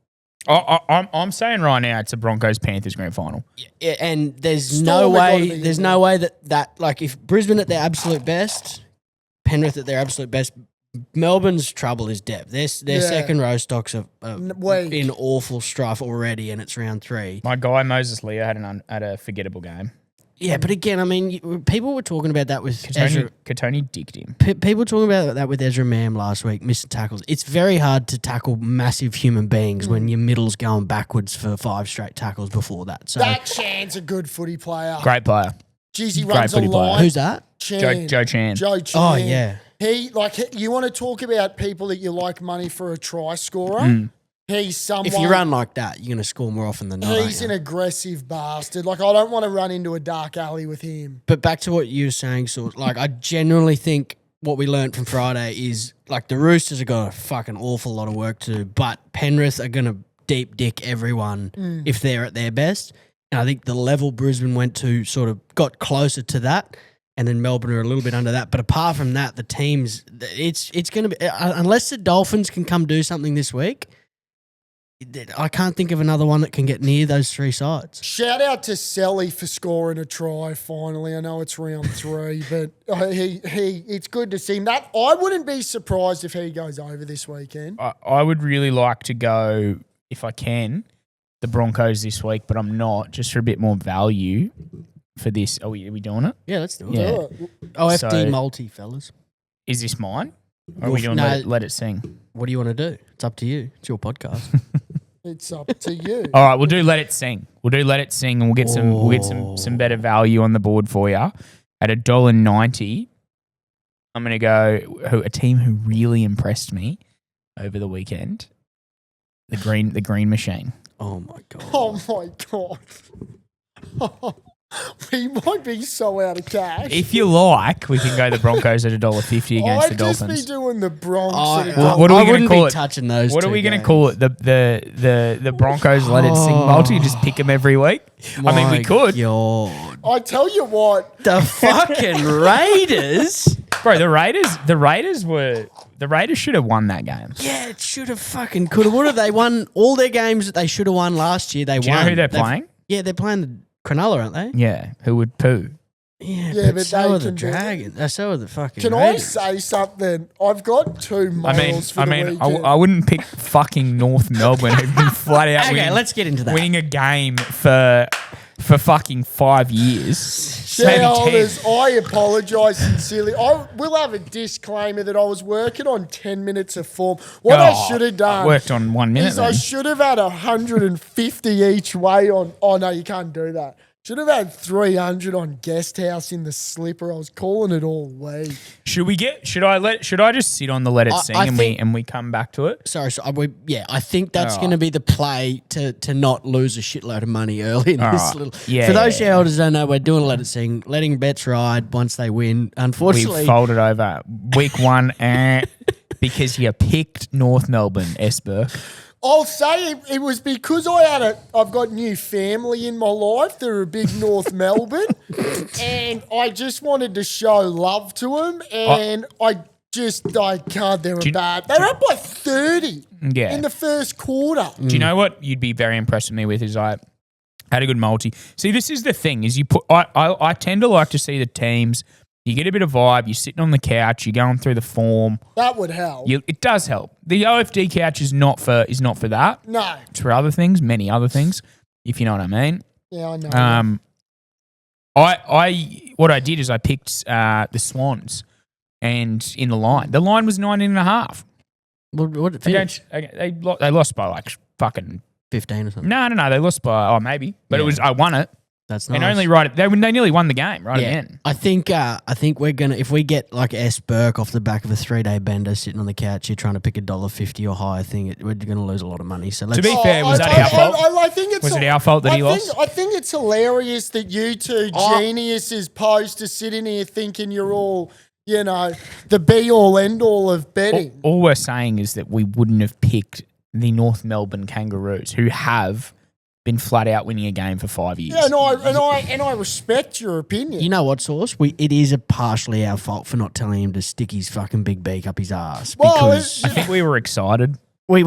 Speaker 1: I'm saying right now it's a Broncos Panthers grand final.
Speaker 4: Yeah, and there's
Speaker 2: Storm
Speaker 4: no
Speaker 2: have gotta
Speaker 4: way.
Speaker 2: be
Speaker 4: There's
Speaker 2: in
Speaker 4: no way that like if Brisbane at their absolute best, Penrith at their absolute best, Melbourne's trouble is depth. Their
Speaker 2: Yeah.
Speaker 4: second row stocks are
Speaker 2: weak.
Speaker 4: in awful strife already, and it's round 3.
Speaker 1: My guy Moses Leo had a forgettable game.
Speaker 4: Yeah, but again, I mean, people were talking about that with Ezra.
Speaker 1: Katoni dicked him.
Speaker 4: People were talking about that with Ezra Mam last week, missing tackles. It's very hard to tackle massive human beings when your middle's going backwards for 5 straight tackles before that. So
Speaker 2: That Chan's a good footy player.
Speaker 1: Great player.
Speaker 2: Jeez, he
Speaker 1: Great
Speaker 2: runs a
Speaker 1: footy player.
Speaker 2: line.
Speaker 4: who's that?
Speaker 2: Chan.
Speaker 1: Joe Chan.
Speaker 2: Joe Chan.
Speaker 4: Oh, yeah.
Speaker 2: You want to talk about people that you like money for a try scorer? He's someone.
Speaker 4: If you run like that, you're going to score more often than not.
Speaker 2: He's an aggressive bastard. Like, I don't want to run into a dark alley with him.
Speaker 4: But back to what you were saying, so like I genuinely think what we learned from Friday is like the Roosters have got a fucking awful lot of work to do, but Penrith are going to deep dick everyone if they're at their best. And I think the level Brisbane went to sort of got closer to that, and then Melbourne are a little bit under that. But apart from that, the teams, it's going to be unless the Dolphins can come do something this week. I can't think of another one that can get near those 3 sides.
Speaker 2: Shout out to Selly for scoring a try finally. I know it's round 3, but it's good to see him. That I wouldn't be surprised if he goes over this weekend.
Speaker 1: I would really like to go, if I can, the Broncos this week, but I'm not, just for a bit more value for this. Are we doing it?
Speaker 4: Yeah, let's do it.
Speaker 1: Yeah.
Speaker 2: Oh,
Speaker 4: OFD
Speaker 1: So-
Speaker 4: multi, fellas.
Speaker 1: Is this mine? Or are we doing
Speaker 4: No.
Speaker 1: let it sing?
Speaker 4: What do you want to do? It's up to you. It's your podcast.
Speaker 2: it's up to you.
Speaker 1: All right, we'll do let it sing. We'll do let it sing, and we'll get some better value on the board for you. at $1.90. I'm going to go a team who really impressed me over the weekend. The Green Machine.
Speaker 4: Oh my god.
Speaker 2: Oh my god. We might be so out of cash.
Speaker 1: If you like, we can go the Broncos at $1.50 against the
Speaker 2: I'd just
Speaker 1: Dolphins.
Speaker 2: be doing the Bronx.
Speaker 1: What are we
Speaker 4: I
Speaker 1: gonna
Speaker 4: wouldn't
Speaker 1: call
Speaker 4: be
Speaker 1: it?
Speaker 4: touching those.
Speaker 1: What are
Speaker 4: two
Speaker 1: we going to
Speaker 4: games.
Speaker 1: call it? The Broncos let it sing multi? Just pick them every week. I mean, we
Speaker 4: My
Speaker 1: could,
Speaker 4: God.
Speaker 2: I tell you what,
Speaker 4: The fucking Raiders.
Speaker 1: bro. The Raiders should have won that game.
Speaker 4: Yeah, it should have fucking could have. Would have. They won all their games that they should have won last year. They
Speaker 1: Do you
Speaker 4: won.
Speaker 1: know who they're
Speaker 4: They've-
Speaker 1: playing?
Speaker 4: Yeah, they're playing the Cronulla, aren't they?
Speaker 1: Yeah, who would poo?
Speaker 4: Yeah,
Speaker 2: Yeah,
Speaker 4: but
Speaker 2: but
Speaker 4: so
Speaker 2: they
Speaker 4: are the
Speaker 2: can do it.
Speaker 4: Dragons. So are the fucking
Speaker 2: can I
Speaker 4: Raiders.
Speaker 2: say something? I've got two models for the weekend.
Speaker 1: I wouldn't pick fucking North Melbourne who've been flat out
Speaker 4: Okay,
Speaker 1: winning,
Speaker 4: let's get into that.
Speaker 1: winning a game for fucking 5 years. Maybe 10.
Speaker 2: Shareholders, I apologise sincerely. I will have a disclaimer that I was working on 10 minutes of form. What I should have
Speaker 1: I
Speaker 2: done
Speaker 1: worked on 1 minute.
Speaker 2: is I
Speaker 1: then.
Speaker 2: should have had 150 each way on. Oh no, you can't do that. Should have had 300 on guest house in the slipper. I was calling it all week.
Speaker 1: Should I just sit on the let it sing
Speaker 4: I
Speaker 1: and
Speaker 4: think-
Speaker 1: we come back to it?
Speaker 4: Sorry, I think that's
Speaker 1: All
Speaker 4: going to be the play to not lose a shitload of money early in
Speaker 1: All
Speaker 4: this
Speaker 1: right.
Speaker 4: little.
Speaker 1: Yeah,
Speaker 4: For those
Speaker 1: yeah,
Speaker 4: shareholders who don't know, we're doing a let it sing, letting bets ride once they win. Unfortunately,
Speaker 1: We folded over week 1 because you picked North Melbourne, Esberg.
Speaker 2: I'll say it was because I've got new family in my life. They're a big North Melbourne, and I just wanted to show love to them. And I can't. They're
Speaker 1: you-
Speaker 2: bad. They're up by 30
Speaker 1: Yeah.
Speaker 2: in the first quarter.
Speaker 1: Do you know what you'd be very impressed with me with is I had a good multi. See, this is the thing is I tend to like to see the teams. You get a bit of vibe. You're sitting on the couch. You're going through the form.
Speaker 2: That would help.
Speaker 1: It does help. The OFD couch is not for that.
Speaker 2: No.
Speaker 1: It's for other things, many other things, if you know what I mean.
Speaker 2: Yeah, I know.
Speaker 1: What I did is I picked the Swans, and in the line was 19.5.
Speaker 4: what did it finish?
Speaker 1: They lost by like fucking
Speaker 4: 15 or something.
Speaker 1: no. They lost by maybe, but I won it.
Speaker 4: That's nice.
Speaker 1: And only they nearly won the game right again.
Speaker 4: I think we're gonna, if we get like S Burke off the back of a 3-day bender sitting on the couch, you're trying to pick $1.50 or higher thing, we're gonna lose a lot of money. So let's
Speaker 1: To be fair, was that our fault?
Speaker 2: I think it's
Speaker 1: Was it our fault that he lost?
Speaker 2: I think it's hilarious that you two geniuses pose to sitting here thinking you're all, the be all end all of betting.
Speaker 1: All we're saying is that we wouldn't have picked the North Melbourne Kangaroos, who have been flat out winning a game for 5 years.
Speaker 2: Yeah, and I respect your opinion.
Speaker 4: You know what, Sauce? It is partially our fault for not telling him to stick his fucking big beak up his ass.
Speaker 2: Well,
Speaker 4: Because
Speaker 1: I think we were excited.
Speaker 4: my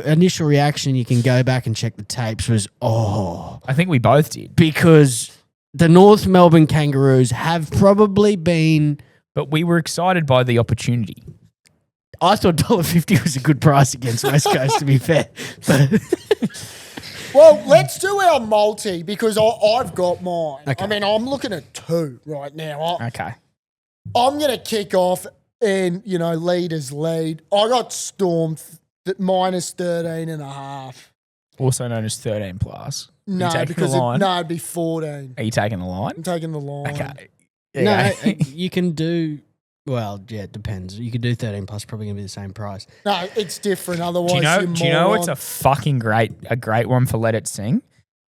Speaker 4: initial reaction, you can go back and check the tapes, was
Speaker 1: I think we both did.
Speaker 4: because the North Melbourne Kangaroos have probably been.
Speaker 1: But we were excited by the opportunity.
Speaker 4: I thought $1.50 was a good price against West Coast, to be fair. But
Speaker 2: Well, let's do our multi because I've got mine.
Speaker 4: Okay.
Speaker 2: I mean, I'm looking at 2 right now.
Speaker 1: Okay.
Speaker 2: I'm going to kick off and, leaders lead. I got Storm minus 13.5.
Speaker 1: Also known as 13 plus.
Speaker 2: No,
Speaker 1: you taking
Speaker 2: because
Speaker 1: the line?
Speaker 2: it'd be 14.
Speaker 1: Are you taking the line?
Speaker 2: I'm taking the line.
Speaker 1: Okay.
Speaker 4: no, you can do. Well, yeah, it depends. You could do 13 plus, probably gonna be the same price.
Speaker 2: No, it's different. Otherwise,
Speaker 1: Do you know?
Speaker 2: you're
Speaker 1: Do you know
Speaker 2: moron.
Speaker 1: it's a fucking great one for Let It Sing?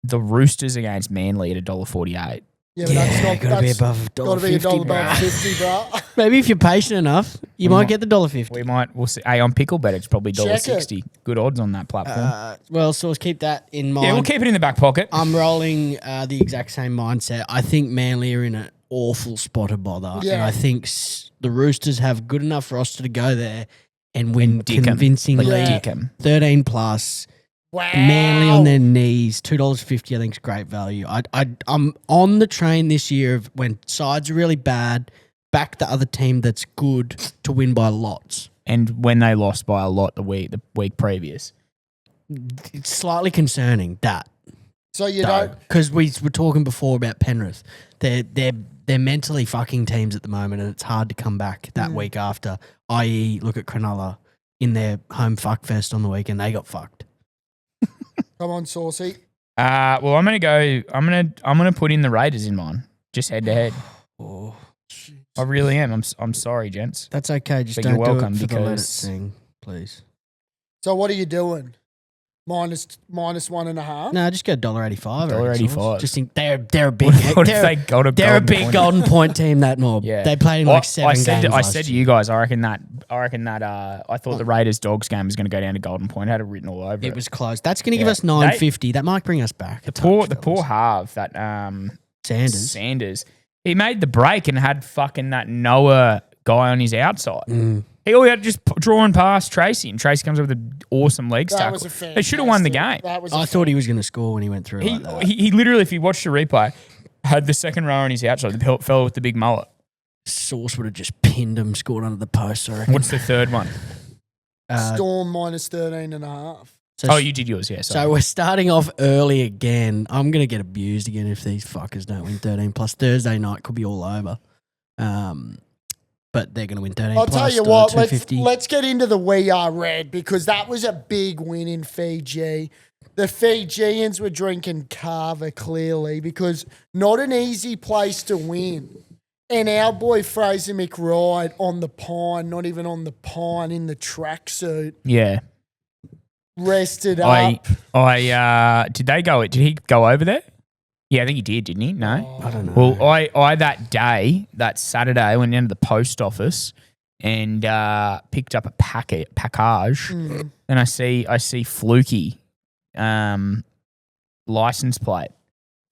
Speaker 1: The Roosters against Manly at $1.48.
Speaker 2: Yeah, but that's not.
Speaker 4: gotta be
Speaker 2: that's
Speaker 4: above
Speaker 2: Got to be
Speaker 4: $1.50,
Speaker 2: $1
Speaker 4: bro.
Speaker 2: above 50, bro.
Speaker 4: Maybe if you're patient enough, you might get the $1.50.
Speaker 1: We'll see. Hey, on Picklebet, it's probably
Speaker 2: Check
Speaker 1: $1.60. Good odds on that platform.
Speaker 4: Well, so let's keep that in mind.
Speaker 1: Yeah, we'll keep it in the back pocket.
Speaker 4: I'm rolling the exact same mindset. I think Manly are in an awful spot of bother,
Speaker 2: Yeah.
Speaker 4: and I think the Roosters have good enough roster to go there and win
Speaker 1: Dick 'em.
Speaker 4: convincingly.
Speaker 1: Like dick 'em.
Speaker 4: 13 plus.
Speaker 2: Wow.
Speaker 4: Manly on their knees, $2.50 I think is great value. I'm on the train this year of when sides are really bad, back the other team that's good to win by lots.
Speaker 1: And when they lost by a lot the week previous.
Speaker 4: It's slightly concerning that.
Speaker 2: So you don't.
Speaker 4: Because we were talking before about Penrith. They're mentally fucking teams at the moment, and it's hard to come back that week after. I.e., look at Cronulla in their home fuck fest on the weekend. They got fucked.
Speaker 2: Come on, Saucy.
Speaker 1: Well, I'm gonna go. I'm gonna put in the Raiders in mine, just head to head.
Speaker 4: Oh,
Speaker 1: I really am. I'm sorry, gents.
Speaker 4: that's okay. Just
Speaker 1: But
Speaker 4: don't
Speaker 1: you're
Speaker 4: do
Speaker 1: welcome
Speaker 4: it for the let it
Speaker 1: because-
Speaker 4: sing, please.
Speaker 2: So what are you doing? Minus 1.5?
Speaker 4: No, just go $1.85.
Speaker 1: $1.85.
Speaker 4: Just think they're a big.
Speaker 1: What if they got a
Speaker 4: they're a
Speaker 1: golden
Speaker 4: big
Speaker 1: point?
Speaker 4: golden point team. That mob.
Speaker 1: Yeah,
Speaker 4: They played in like 7 games.
Speaker 1: I
Speaker 4: last
Speaker 1: said to
Speaker 4: year.
Speaker 1: you guys, I reckon that I thought the Raiders Dogs game was going to go down to Golden Point. I had it written all over it.
Speaker 4: It was close. That's going to give
Speaker 1: Yeah.
Speaker 4: us 950. That might bring us back.
Speaker 1: The poor half that
Speaker 4: Sanders.
Speaker 1: Sanders. He made the break and had fucking that Noah guy on his outside.
Speaker 4: Mm.
Speaker 1: He all he had to just draw and pass Tracy, and Tracy comes up with an awesome leg
Speaker 2: That
Speaker 1: tackle.
Speaker 2: was a fantastic.
Speaker 1: They should have won the game.
Speaker 2: That was
Speaker 4: I thought he was going to score when he went through like that.
Speaker 1: He literally, if you watched the replay, had the second row on his outside. The fell with the big mullet.
Speaker 4: Sauce would have just pinned him, scored under the post. I reckon.
Speaker 1: What's the third one?
Speaker 2: Storm minus 13.5.
Speaker 4: So
Speaker 1: Oh, you did yours, yeah.
Speaker 4: So
Speaker 1: Sorry.
Speaker 4: we're starting off early again. I'm going to get abused again if these fuckers don't win 13 plus. Thursday night could be all over. But they're going to win 13
Speaker 2: I'll
Speaker 4: plus.
Speaker 2: tell you what,
Speaker 4: $2.50.
Speaker 2: let's get into the We Are Red because that was a big win in Fiji. The Fijians were drinking kava clearly because not an easy place to win. And our boy Fraser McRide on the pine, not even on the pine, in the tracksuit,
Speaker 1: Yeah.
Speaker 2: rested
Speaker 1: I
Speaker 2: up.
Speaker 1: did he go over there? Yeah, I think he didn't he? No.
Speaker 4: I don't know.
Speaker 1: Well, I that day, that Saturday, went down to the post office and picked up a package.
Speaker 2: Mm.
Speaker 1: And I see Fluky, license plate.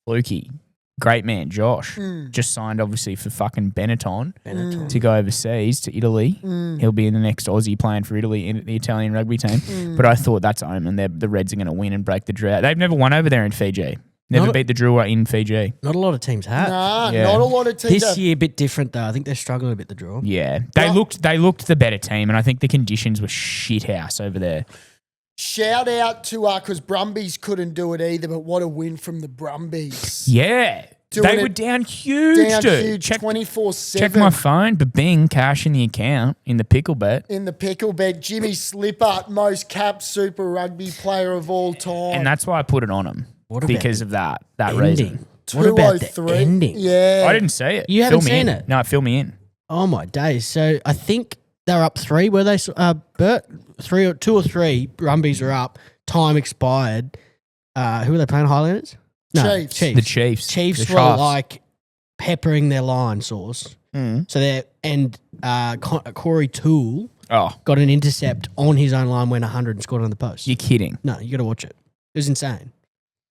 Speaker 1: Fluky, great man, Josh,
Speaker 2: Mm.
Speaker 1: just signed obviously for fucking Benetton
Speaker 4: Benetton.
Speaker 1: to go overseas to Italy.
Speaker 2: Mm.
Speaker 1: He'll be in the next Aussie playing for Italy in the Italian rugby team. But I thought that's omen. The Reds are going to win and break the drought. They've never won over there in Fiji. Never
Speaker 4: Not-
Speaker 1: beat the Drua in Fiji.
Speaker 4: Not a lot of teams have.
Speaker 2: Nah,
Speaker 1: Yeah.
Speaker 2: not a lot of teams.
Speaker 4: This year, a bit different though. I think they're struggling a bit, the draw.
Speaker 1: Yeah, they
Speaker 2: Well-
Speaker 1: looked the better team, and I think the conditions were shit house over there.
Speaker 2: Shout out to because Brumbies couldn't do it either, but what a win from the Brumbies.
Speaker 1: Yeah,
Speaker 2: Doing
Speaker 1: they
Speaker 2: it
Speaker 1: were down huge,
Speaker 2: Down
Speaker 1: dude.
Speaker 2: huge,
Speaker 1: Check
Speaker 2: 24/7.
Speaker 1: my phone, but bing, cash in the account in the pickle bet,
Speaker 2: In the pickle bed, Jimmy Slipper, most capped Super Rugby player of all time.
Speaker 1: and that's why I put it on them
Speaker 4: What about
Speaker 1: because of that reason.
Speaker 4: Ending. What about the
Speaker 2: 203.
Speaker 4: ending?
Speaker 2: Yeah.
Speaker 1: I didn't see it.
Speaker 4: You
Speaker 1: Fill
Speaker 4: haven't
Speaker 1: me
Speaker 4: seen
Speaker 1: in.
Speaker 4: it?
Speaker 1: No, fill me in.
Speaker 4: Oh my days! So I think they're up 3. Were they? Bert, 2 or 3. Brumbies are up. Time expired. Who were they playing? Highlanders? No,
Speaker 2: Chiefs.
Speaker 1: The Chiefs.
Speaker 4: Chiefs
Speaker 1: The
Speaker 4: were
Speaker 1: Chiefs.
Speaker 4: like peppering their line Sauce. So they're Corey Toole
Speaker 1: Oh,
Speaker 4: got an intercept on his own line, went 100 and scored on the post.
Speaker 1: you're kidding.
Speaker 4: No, you got to watch it. It was insane.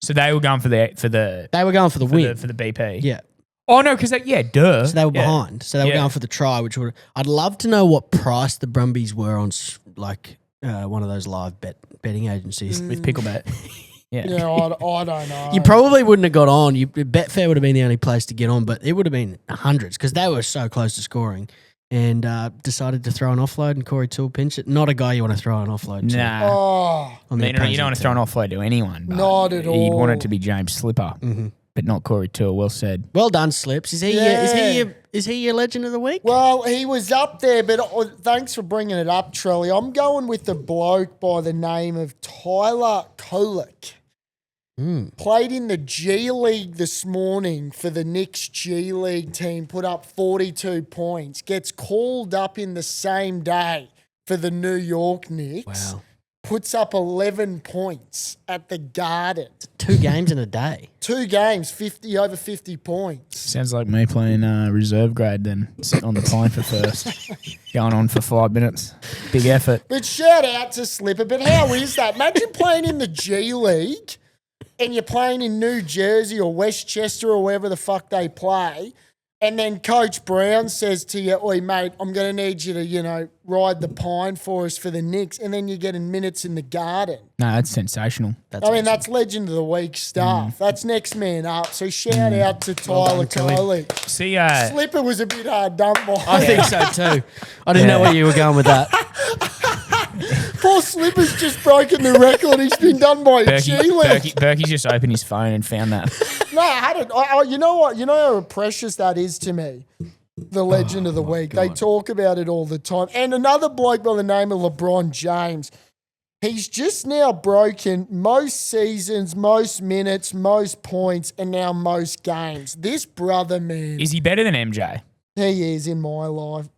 Speaker 1: So they were going for the
Speaker 4: They were going for the win.
Speaker 1: for the BP.
Speaker 4: Yeah.
Speaker 1: Oh no, because duh.
Speaker 4: So they were
Speaker 1: Yeah.
Speaker 4: behind. So they were
Speaker 1: Yeah.
Speaker 4: going for the try, which would. I'd love to know what price the Brumbies were on, one of those live betting agencies.
Speaker 1: with pickle bet. Yeah.
Speaker 2: Yeah, I don't know.
Speaker 4: You probably wouldn't have got on. Betfair would have been the only place to get on, but it would have been hundreds because they were so close to scoring. And decided to throw an offload, and Corey Toole pinched it. Not a guy you want to throw an offload to.
Speaker 1: Nah.
Speaker 2: Oh,
Speaker 4: On the
Speaker 1: You don't want to
Speaker 4: opposing
Speaker 1: throw an
Speaker 4: team.
Speaker 1: offload to anyone. But
Speaker 2: Not at
Speaker 1: You'd want
Speaker 2: all.
Speaker 1: it to be James Slipper, but not Corey Toole. Well said.
Speaker 4: Well done, Slips. Is he?
Speaker 2: Yeah.
Speaker 4: Is he your legend of the week?
Speaker 2: well, he was up there, but thanks for bringing it up, Trelly. I'm going with the bloke by the name of Tyler Kolick. Played in the G League this morning for the Knicks G League team, put up 42 points, gets called up in the same day for the New York Knicks,
Speaker 4: Wow.
Speaker 2: puts up 11 points at the Garden.
Speaker 4: 2 games in a day.
Speaker 2: 2 games, over 50 points.
Speaker 1: Sounds like me playing reserve grade then, sitting on the pine for first, going on for 5 minutes. Big effort.
Speaker 2: But shout out to Slipper. But how is that? Imagine playing in the G League and you're playing in New Jersey or Westchester or wherever the fuck they play. And then Coach Brown says to you, oi, mate, I'm going to need you to, ride the pine for us for the Knicks. And then you're getting minutes in the Garden.
Speaker 1: No, that's sensational.
Speaker 2: That's Legend of the Week stuff. That's next man up. So shout out to Tyler
Speaker 4: done to him.
Speaker 2: Coley.
Speaker 1: See,
Speaker 2: Slipper was a bit hard done by.
Speaker 4: I think so too. I didn't know where you were going with that.
Speaker 2: Poor Slipper's just broken the record. He's been done by a G League.
Speaker 1: Berkey's just opened his phone and found that.
Speaker 2: No, I had it. You know what? You know how precious that is to me. The Legend of the Week. They talk about it all the time. And another bloke by the name of LeBron James. He's just now broken most seasons, most minutes, most points, and now most games. This brother, man,
Speaker 1: Is he better than MJ?
Speaker 2: he is in my life.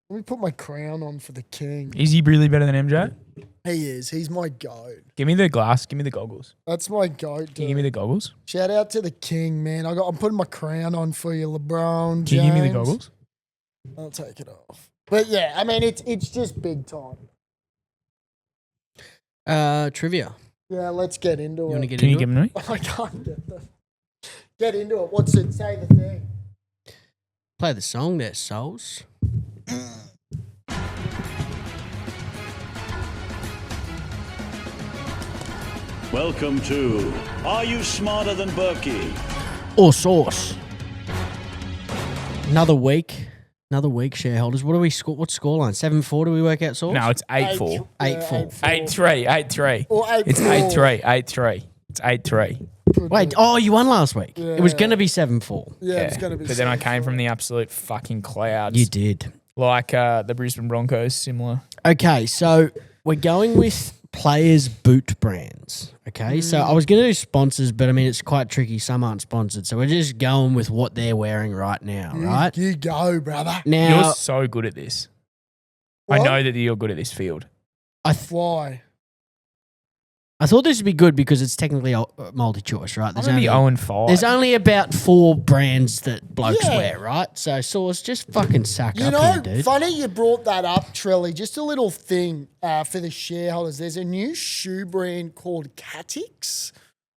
Speaker 2: Let me put my crown on for the king.
Speaker 1: Is he really better than MJ?
Speaker 2: He is. He's my goat.
Speaker 1: Give me the glass. Give me the goggles.
Speaker 2: That's my goat,
Speaker 1: Can you give me
Speaker 2: dude.
Speaker 1: the goggles?
Speaker 2: Shout out to the king, man. I'm putting my crown on for you, LeBron James.
Speaker 1: Can you give me the goggles?
Speaker 2: I'll take it off. But yeah, I mean, it's just big time.
Speaker 4: Trivia.
Speaker 2: Yeah, let's get into
Speaker 4: You
Speaker 2: it.
Speaker 4: want to get
Speaker 1: Can you
Speaker 4: into
Speaker 1: give
Speaker 4: it?
Speaker 1: them to me?
Speaker 2: I can't get into it. What's it? Say the thing.
Speaker 4: Play the song there, Souls.
Speaker 5: Welcome to Are You Smarter Than Berkey?
Speaker 4: Or Sauce. Another week, shareholders. What do we score? What's scoreline? 7-4. Do we work out Sauce?
Speaker 1: No, it's 8-4.
Speaker 4: 8-4.
Speaker 1: 8-3. 8-3.
Speaker 2: Or 8-4.
Speaker 1: It's 8-3. 8-3. It's 8-3.
Speaker 4: Wait, oh, you won last week. It was going to be 7-4.
Speaker 2: Yeah, it's going to be.
Speaker 1: But then I came
Speaker 2: 7-4.
Speaker 1: from the absolute fucking clouds.
Speaker 4: You did.
Speaker 1: Like the Brisbane Broncos, similar.
Speaker 4: Okay, so we're going with players' boot brands. Okay, so I was going to do sponsors, but I mean, it's quite tricky. Some aren't sponsored. So we're just going with what they're wearing right now, right?
Speaker 2: You go, brother.
Speaker 4: Now,
Speaker 1: You're so good at this.
Speaker 2: What?
Speaker 1: I know that you're good at this field.
Speaker 2: Why?
Speaker 4: I thought this would be good because it's technically multi-choice, right?
Speaker 1: I'm going to be 0-5.
Speaker 4: There's only about 4 brands that blokes
Speaker 2: Yeah.
Speaker 4: wear, right? So, Sauce, just fucking sack
Speaker 2: You
Speaker 4: up
Speaker 2: know,
Speaker 4: here, dude.
Speaker 2: funny you brought that up, Trelly. Just a little thing for the shareholders. There's a new shoe brand called Catix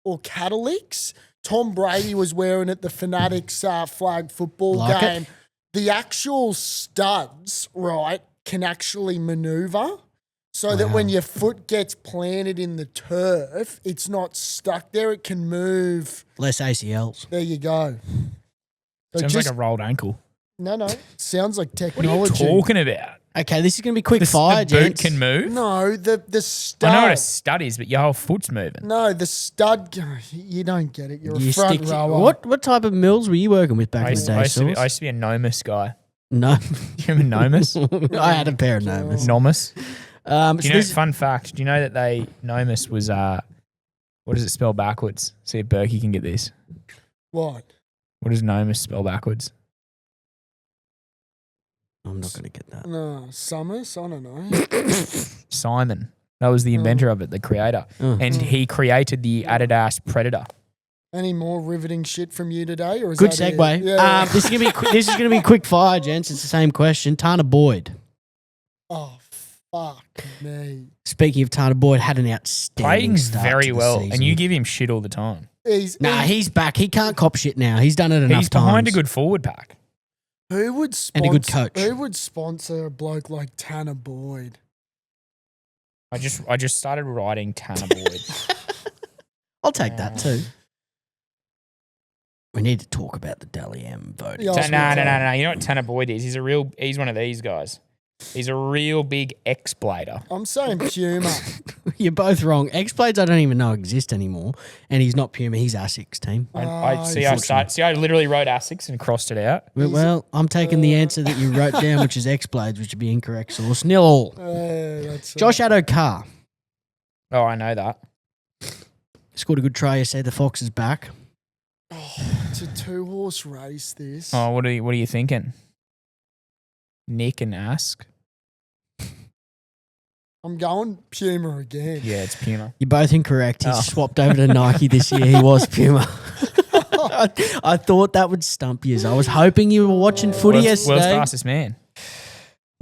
Speaker 2: or Catalix. Tom Brady was wearing it, the Fanatics flag football
Speaker 4: Like it?
Speaker 2: game. The actual studs, right, can actually maneuver so that when your foot gets planted in the turf, it's not stuck there. It can move.
Speaker 4: Less ACLs.
Speaker 2: There you go. So
Speaker 1: Sounds
Speaker 2: just,
Speaker 1: like a rolled ankle.
Speaker 2: no. Sounds like
Speaker 1: What are you
Speaker 2: technology.
Speaker 1: talking about?
Speaker 4: Okay, this is going to be quick
Speaker 1: The
Speaker 4: fire,
Speaker 1: boot
Speaker 4: gents.
Speaker 1: can move?
Speaker 2: No, the stud.
Speaker 1: I know what a stud is, but your whole foot's moving.
Speaker 2: No, the stud. You don't get it. You're
Speaker 4: You
Speaker 2: a front
Speaker 4: stick to-
Speaker 2: rower.
Speaker 4: what type of mills were you working with back
Speaker 1: I
Speaker 4: in
Speaker 1: used,
Speaker 4: the
Speaker 1: I
Speaker 4: day,
Speaker 1: used to be,
Speaker 4: Sauce?
Speaker 1: I used to be a Nomus guy.
Speaker 4: No.
Speaker 1: Do you remember Nomus?
Speaker 4: I had a pair of Nomas.
Speaker 1: Nomus.
Speaker 4: So
Speaker 1: Do you know,
Speaker 4: this-
Speaker 1: fun fact, do you know that Nomus was, what does it spell backwards? See if Berkey can get this.
Speaker 2: What?
Speaker 1: What does Nomus spell backwards?
Speaker 4: I'm not going to get that.
Speaker 2: No, Summers. I don't know.
Speaker 1: Simon. That was the inventor of it, the creator.
Speaker 4: Oh.
Speaker 1: And he created the Adidas Predator.
Speaker 2: Any more riveting shit from you today, or is
Speaker 4: Good
Speaker 2: that it?
Speaker 4: segue.
Speaker 2: Yeah.
Speaker 4: This is going to be quick fire, gents. It's the same question. Tana Boyd.
Speaker 2: Oh fuck me.
Speaker 4: Speaking of Tana Boyd, had an outstanding
Speaker 1: Playing
Speaker 4: start
Speaker 1: very
Speaker 4: to the
Speaker 1: well.
Speaker 4: season.
Speaker 1: And you give him shit all the time.
Speaker 4: He's back. He can't cop shit now. He's done it enough
Speaker 1: He's behind
Speaker 4: times.
Speaker 1: a good forward pack.
Speaker 2: Who would sponsor,
Speaker 4: And a good coach.
Speaker 2: Who would sponsor a bloke like Tanner Boyd?
Speaker 1: I just started writing Tanner Boyd.
Speaker 4: I'll take that too. We need to talk about the Dally M voting.
Speaker 2: Yeah, I was
Speaker 1: No.
Speaker 2: gonna say.
Speaker 1: You know what Tanner Boyd is? He's one of these guys. He's a real big X-blader.
Speaker 2: I'm saying Puma.
Speaker 4: You're both wrong. X-Blades I don't even know exist anymore. And he's not Puma, he's Asics team.
Speaker 1: I literally wrote Asics and crossed it out.
Speaker 4: Well, I'm taking the answer that you wrote down, which is X-Blades, which would be incorrect. So it's 0-all.
Speaker 2: That's
Speaker 4: Josh Addo-Carr
Speaker 1: Oh, I know that.
Speaker 4: scored a good try yesterday. The Fox is back.
Speaker 2: It's a 2-horse race. This.
Speaker 1: Oh, what are you thinking? Nick and Ask?
Speaker 2: I'm going Puma again.
Speaker 1: Yeah, it's Puma.
Speaker 4: You're both incorrect. He's
Speaker 1: Oh.
Speaker 4: swapped over to Nike this year. He was Puma. I thought that would stump you. I was hoping you were watching footy
Speaker 1: World's
Speaker 4: yesterday.
Speaker 1: fastest man.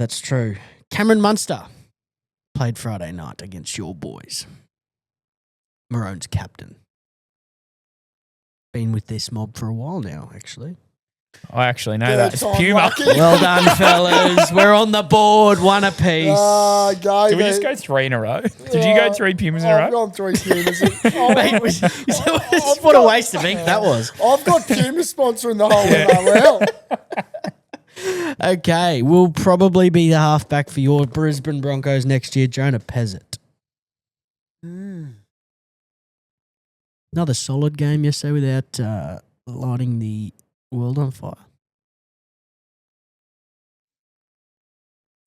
Speaker 4: That's true. Cameron Munster played Friday night against your boys. Maroon's captain. Been with this mob for a while now, actually.
Speaker 1: I actually know
Speaker 2: Third
Speaker 1: that. It's
Speaker 2: time
Speaker 1: Puma.
Speaker 2: lucky.
Speaker 4: Well done, fellas. We're on the board, one apiece.
Speaker 2: Go.
Speaker 1: Did we just go 3 in a row? Did you go 3 Pumas in a
Speaker 2: I've
Speaker 1: row?
Speaker 2: gone 3 Pumas.
Speaker 4: What a waste of ink that was.
Speaker 2: I've got Puma sponsoring the whole NRL.
Speaker 4: Okay, we'll probably be the halfback for your Brisbane Broncos next year, Jonah Pezzett. Another solid game yesterday without lighting the world on fire.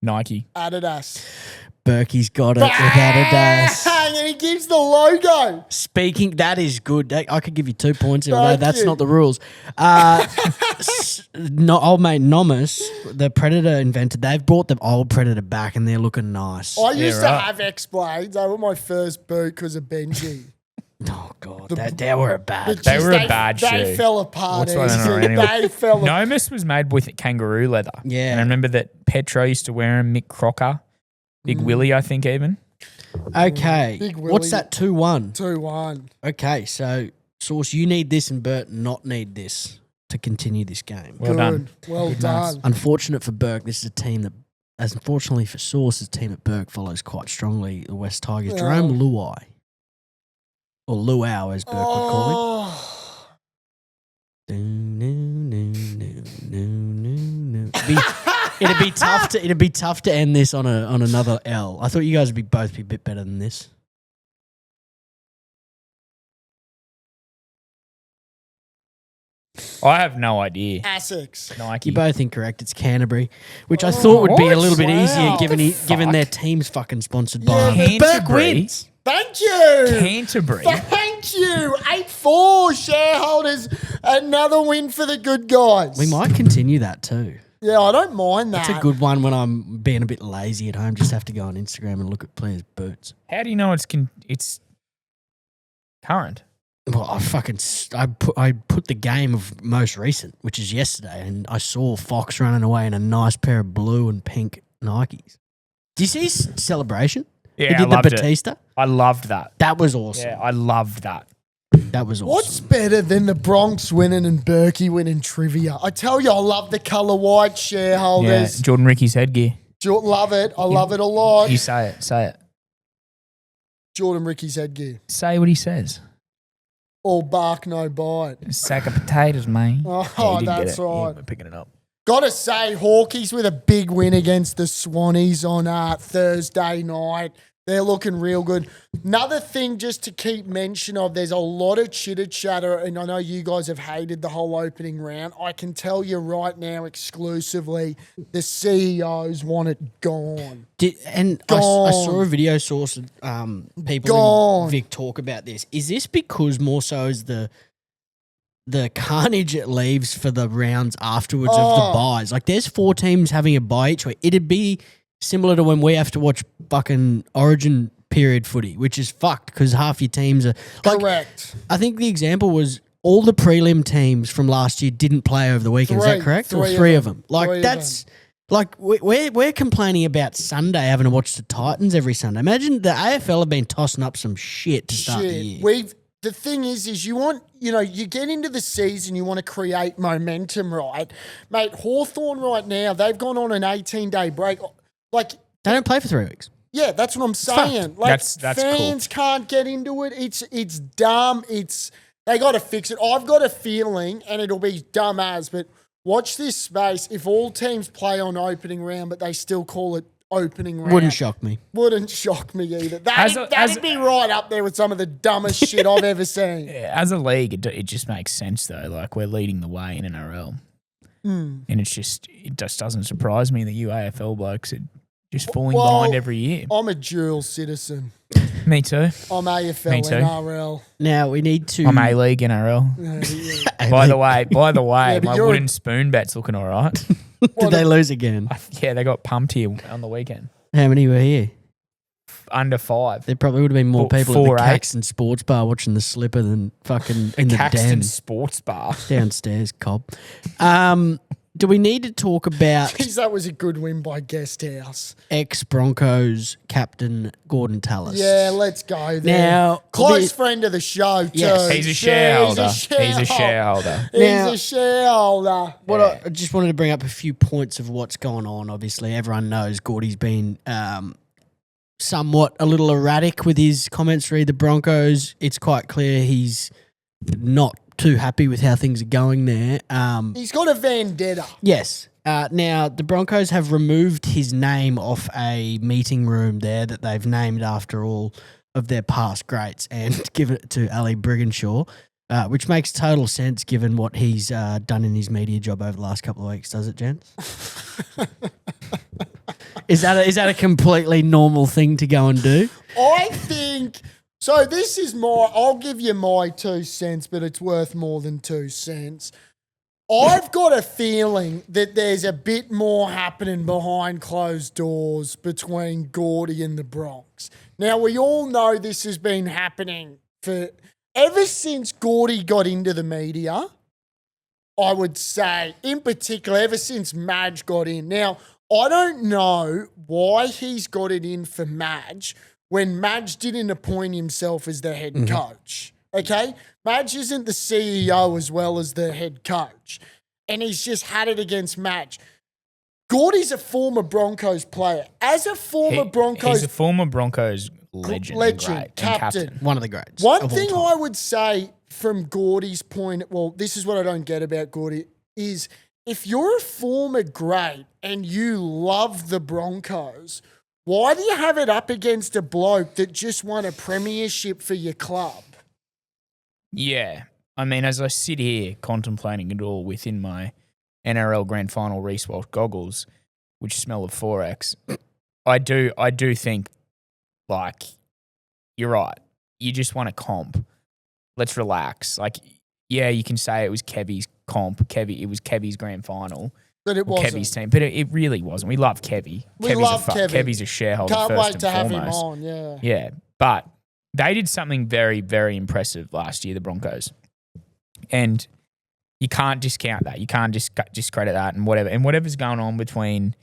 Speaker 1: Nike.
Speaker 2: Adidas.
Speaker 4: Berkey's got it without a dash.
Speaker 2: Bang! And he gives the logo.
Speaker 4: Speaking, that is good. I could give you 2 points, although
Speaker 2: Thank
Speaker 4: that's
Speaker 2: you.
Speaker 4: not the rules. Old mate Nomus, the Predator invented, they've brought the old Predator back and they're looking nice.
Speaker 2: I used to
Speaker 1: right.
Speaker 2: have X-Blades. They were my first boot because of Benji.
Speaker 4: Oh, God. They were a bad.
Speaker 1: They were a bad
Speaker 2: They
Speaker 1: shoe.
Speaker 2: fell apart.
Speaker 1: What's running around
Speaker 2: easily.
Speaker 1: anyway?
Speaker 2: They fell apart.
Speaker 1: Nomus was made with kangaroo leather.
Speaker 4: Yeah.
Speaker 1: And I remember that Petro used to wear them, Mick Crocker, Big Willie, I think even.
Speaker 4: Okay.
Speaker 2: Big
Speaker 4: What's
Speaker 2: Willie.
Speaker 4: that 2-1?
Speaker 2: 2-1.
Speaker 4: Okay, so Sauce, you need this and Bert not need this to continue this game.
Speaker 1: Well
Speaker 2: Good.
Speaker 1: done.
Speaker 2: Well
Speaker 1: Good
Speaker 2: done.
Speaker 4: Unfortunate for Burke, this is a team that, as unfortunately for Sauce, is a team that Burke follows quite strongly, the West Tigers.
Speaker 2: Oh.
Speaker 4: Jerome Luai, or Luau as Burke would call him.
Speaker 2: Oh.
Speaker 4: It'd be tough to end this on another L. I thought you guys would both be a bit better than this.
Speaker 1: I have no idea.
Speaker 2: Essex.
Speaker 1: Nike.
Speaker 4: You're both incorrect. It's Canterbury, which I thought would be a little bit
Speaker 2: wow.
Speaker 4: easier
Speaker 2: What
Speaker 4: given
Speaker 1: the
Speaker 4: given their
Speaker 1: fuck?
Speaker 4: team's fucking sponsored
Speaker 2: Yeah,
Speaker 4: by
Speaker 2: but
Speaker 4: Burke
Speaker 1: Canterbury?
Speaker 4: wins.
Speaker 2: Thank you.
Speaker 1: Canterbury.
Speaker 2: Thank you. 8-4 shareholders. Another win for the good guys.
Speaker 4: We might continue that too.
Speaker 2: Yeah, I don't mind that.
Speaker 4: That's a good one when I'm being a bit lazy at home. Just have to go on Instagram and look at players' boots.
Speaker 1: How do you know it's current?
Speaker 4: Well, I put the game of most recent, which is yesterday, and I saw Fox running away in a nice pair of blue and pink Nikes. Do you see his celebration?
Speaker 1: Yeah,
Speaker 4: He
Speaker 1: I
Speaker 4: did the
Speaker 1: loved it.
Speaker 4: Batista.
Speaker 1: I loved that.
Speaker 4: That was awesome.
Speaker 1: Yeah, I loved that.
Speaker 4: That was awesome.
Speaker 2: What's better than the Bronx winning and Berkey winning trivia? I tell you, I love the colour white
Speaker 1: Yeah,
Speaker 2: shareholders.
Speaker 1: Jordan Ricky's headgear.
Speaker 2: Love it. I love it a lot.
Speaker 1: You say it. Say it.
Speaker 2: Jordan Ricky's headgear.
Speaker 1: Say what he says.
Speaker 2: All bark, no bite.
Speaker 1: A sack of potatoes, mate.
Speaker 2: Oh,
Speaker 1: Yeah, you did
Speaker 2: that's
Speaker 1: get it.
Speaker 2: right.
Speaker 1: Yeah, we're picking it up.
Speaker 2: Gotta say, Hawkeys with a big win against the Swannies on Thursday night. They're looking real good. Another thing just to keep mention of, there's a lot of chitter chatter, and I know you guys have hated the whole opening round. I can tell you right now exclusively, the CEOs want it gone.
Speaker 4: I
Speaker 2: Gone.
Speaker 4: saw a video source of people
Speaker 2: Gone.
Speaker 4: in Vic talk about this. Is this because more so is the carnage it leaves for the rounds afterwards of the
Speaker 2: Oh.
Speaker 4: buys? Like, there's 4 teams having a buy each way. It'd be similar to when we have to watch fucking Origin period footy, which is fucked because half your teams are like.
Speaker 2: Correct.
Speaker 4: I think the example was all the prelim teams from last year didn't play over the weekend. Is that
Speaker 2: Three.
Speaker 4: correct? Or
Speaker 2: Three
Speaker 4: 3
Speaker 2: of
Speaker 4: of
Speaker 2: them.
Speaker 4: them. Like,
Speaker 2: Three of
Speaker 4: that's like we're complaining about Sunday having to watch the Titans every Sunday. Imagine the AFL have been tossing up some shit to start the year.
Speaker 2: The thing is you want, you get into the season, you want to create momentum, right? Mate, Hawthorn right now, they've gone on an 18-day break. Like,
Speaker 4: They don't play for 3 weeks.
Speaker 2: yeah, that's what I'm saying. Like,
Speaker 1: That's cool.
Speaker 2: fans can't get into it. It's dumb. They got to fix it. I've got a feeling, and it'll be dumb as, but watch this space. If all teams play on opening round, but they still call it opening round,
Speaker 4: Wouldn't shock me.
Speaker 2: Wouldn't shock me either.
Speaker 1: As
Speaker 2: That'd be right up there with some of the dumbest shit I've ever seen.
Speaker 1: Yeah, as a league, it just makes sense though. Like, we're leading the way in NRL, and it just doesn't surprise me that you AFL blokes are just falling
Speaker 2: Well,
Speaker 1: behind every year.
Speaker 2: I'm a dual citizen.
Speaker 1: Me too.
Speaker 2: I'm AFL
Speaker 1: Me too.
Speaker 2: NRL.
Speaker 4: Now we need to.
Speaker 1: I'm A League NRL.
Speaker 2: Yeah.
Speaker 1: By the way,
Speaker 2: Yeah, but
Speaker 1: my
Speaker 2: you're-
Speaker 1: wooden spoon bet's looking all right.
Speaker 4: Did they lose again?
Speaker 1: Yeah, they got pumped here on the weekend.
Speaker 4: How many were here?
Speaker 1: Under 5.
Speaker 4: There probably would have been more people at
Speaker 1: 4-8.
Speaker 4: the Caxton Sports Bar watching the Slipper than fucking in the
Speaker 1: Caxton
Speaker 4: den
Speaker 1: Sports Bar.
Speaker 4: downstairs, Cobb. Do we need to talk about
Speaker 2: Jeez, that was a good win by Guest House.
Speaker 4: ex-Broncos captain Gordon Tallis?
Speaker 2: Yeah, let's go there.
Speaker 4: Now,
Speaker 2: Close friend of the show, too.
Speaker 4: Yes.
Speaker 1: He's a
Speaker 2: Yeah,
Speaker 1: shareholder. He's a shareholder.
Speaker 2: He's
Speaker 4: Now-
Speaker 2: a shareholder.
Speaker 4: What I just wanted to bring up a few points of what's going on. Obviously, everyone knows Gordy's been somewhat a little erratic with his comments re the Broncos. It's quite clear he's not too happy with how things are going there.
Speaker 2: He's got a vendetta.
Speaker 4: Yes. Now, the Broncos have removed his name off a meeting room there that they've named after all of their past greats and given it to Ali Brigginshaw, which makes total sense given what he's done in his media job over the last couple of weeks, does it, gents? Is that a completely normal thing to go and do?
Speaker 2: I think so. This is I'll give you my 2 cents, but it's worth more than 2 cents. I've got a feeling that there's a bit more happening behind closed doors between Gordy and the Bronx. Now, we all know this has been happening ever since Gordy got into the media, I would say, in particular, ever since Madge got in. Now, I don't know why he's got it in for Madge when Madge didn't appoint himself as the head coach. Okay? Madge isn't the CEO as well as the head coach. And he's just had it against Madge. Gordy's a former Broncos player. As a former
Speaker 1: He's a former Broncos legend and great, and
Speaker 2: captain.
Speaker 4: One of the greats.
Speaker 2: One
Speaker 4: of all
Speaker 2: thing
Speaker 4: time.
Speaker 2: I would say from Gordy's point, well, this is what I don't get about Gordy, is if you're a former great and you love the Broncos, why do you have it up against a bloke that just won a premiership for your club?
Speaker 1: Yeah. I mean, as I sit here contemplating it all within my NRL Grand Final Reese-Walsh goggles, which smell of 4X, I do think, like, you're right. You just want a comp. Let's relax. Like, yeah, you can say it was Kevy's comp. It was Kevy's Grand Final.
Speaker 2: But it
Speaker 1: Or
Speaker 2: wasn't.
Speaker 1: Kevy's team. But it really wasn't. We love Kevy.
Speaker 2: We love Kevy.
Speaker 1: Kevy's a shareholder
Speaker 2: Can't
Speaker 1: first
Speaker 2: wait
Speaker 1: and
Speaker 2: to have him
Speaker 1: foremost.
Speaker 2: on, yeah.
Speaker 1: Yeah, but they did something very, very impressive last year, the Broncos. And you can't discount that. You can't discredit that and whatever. And whatever's going on between,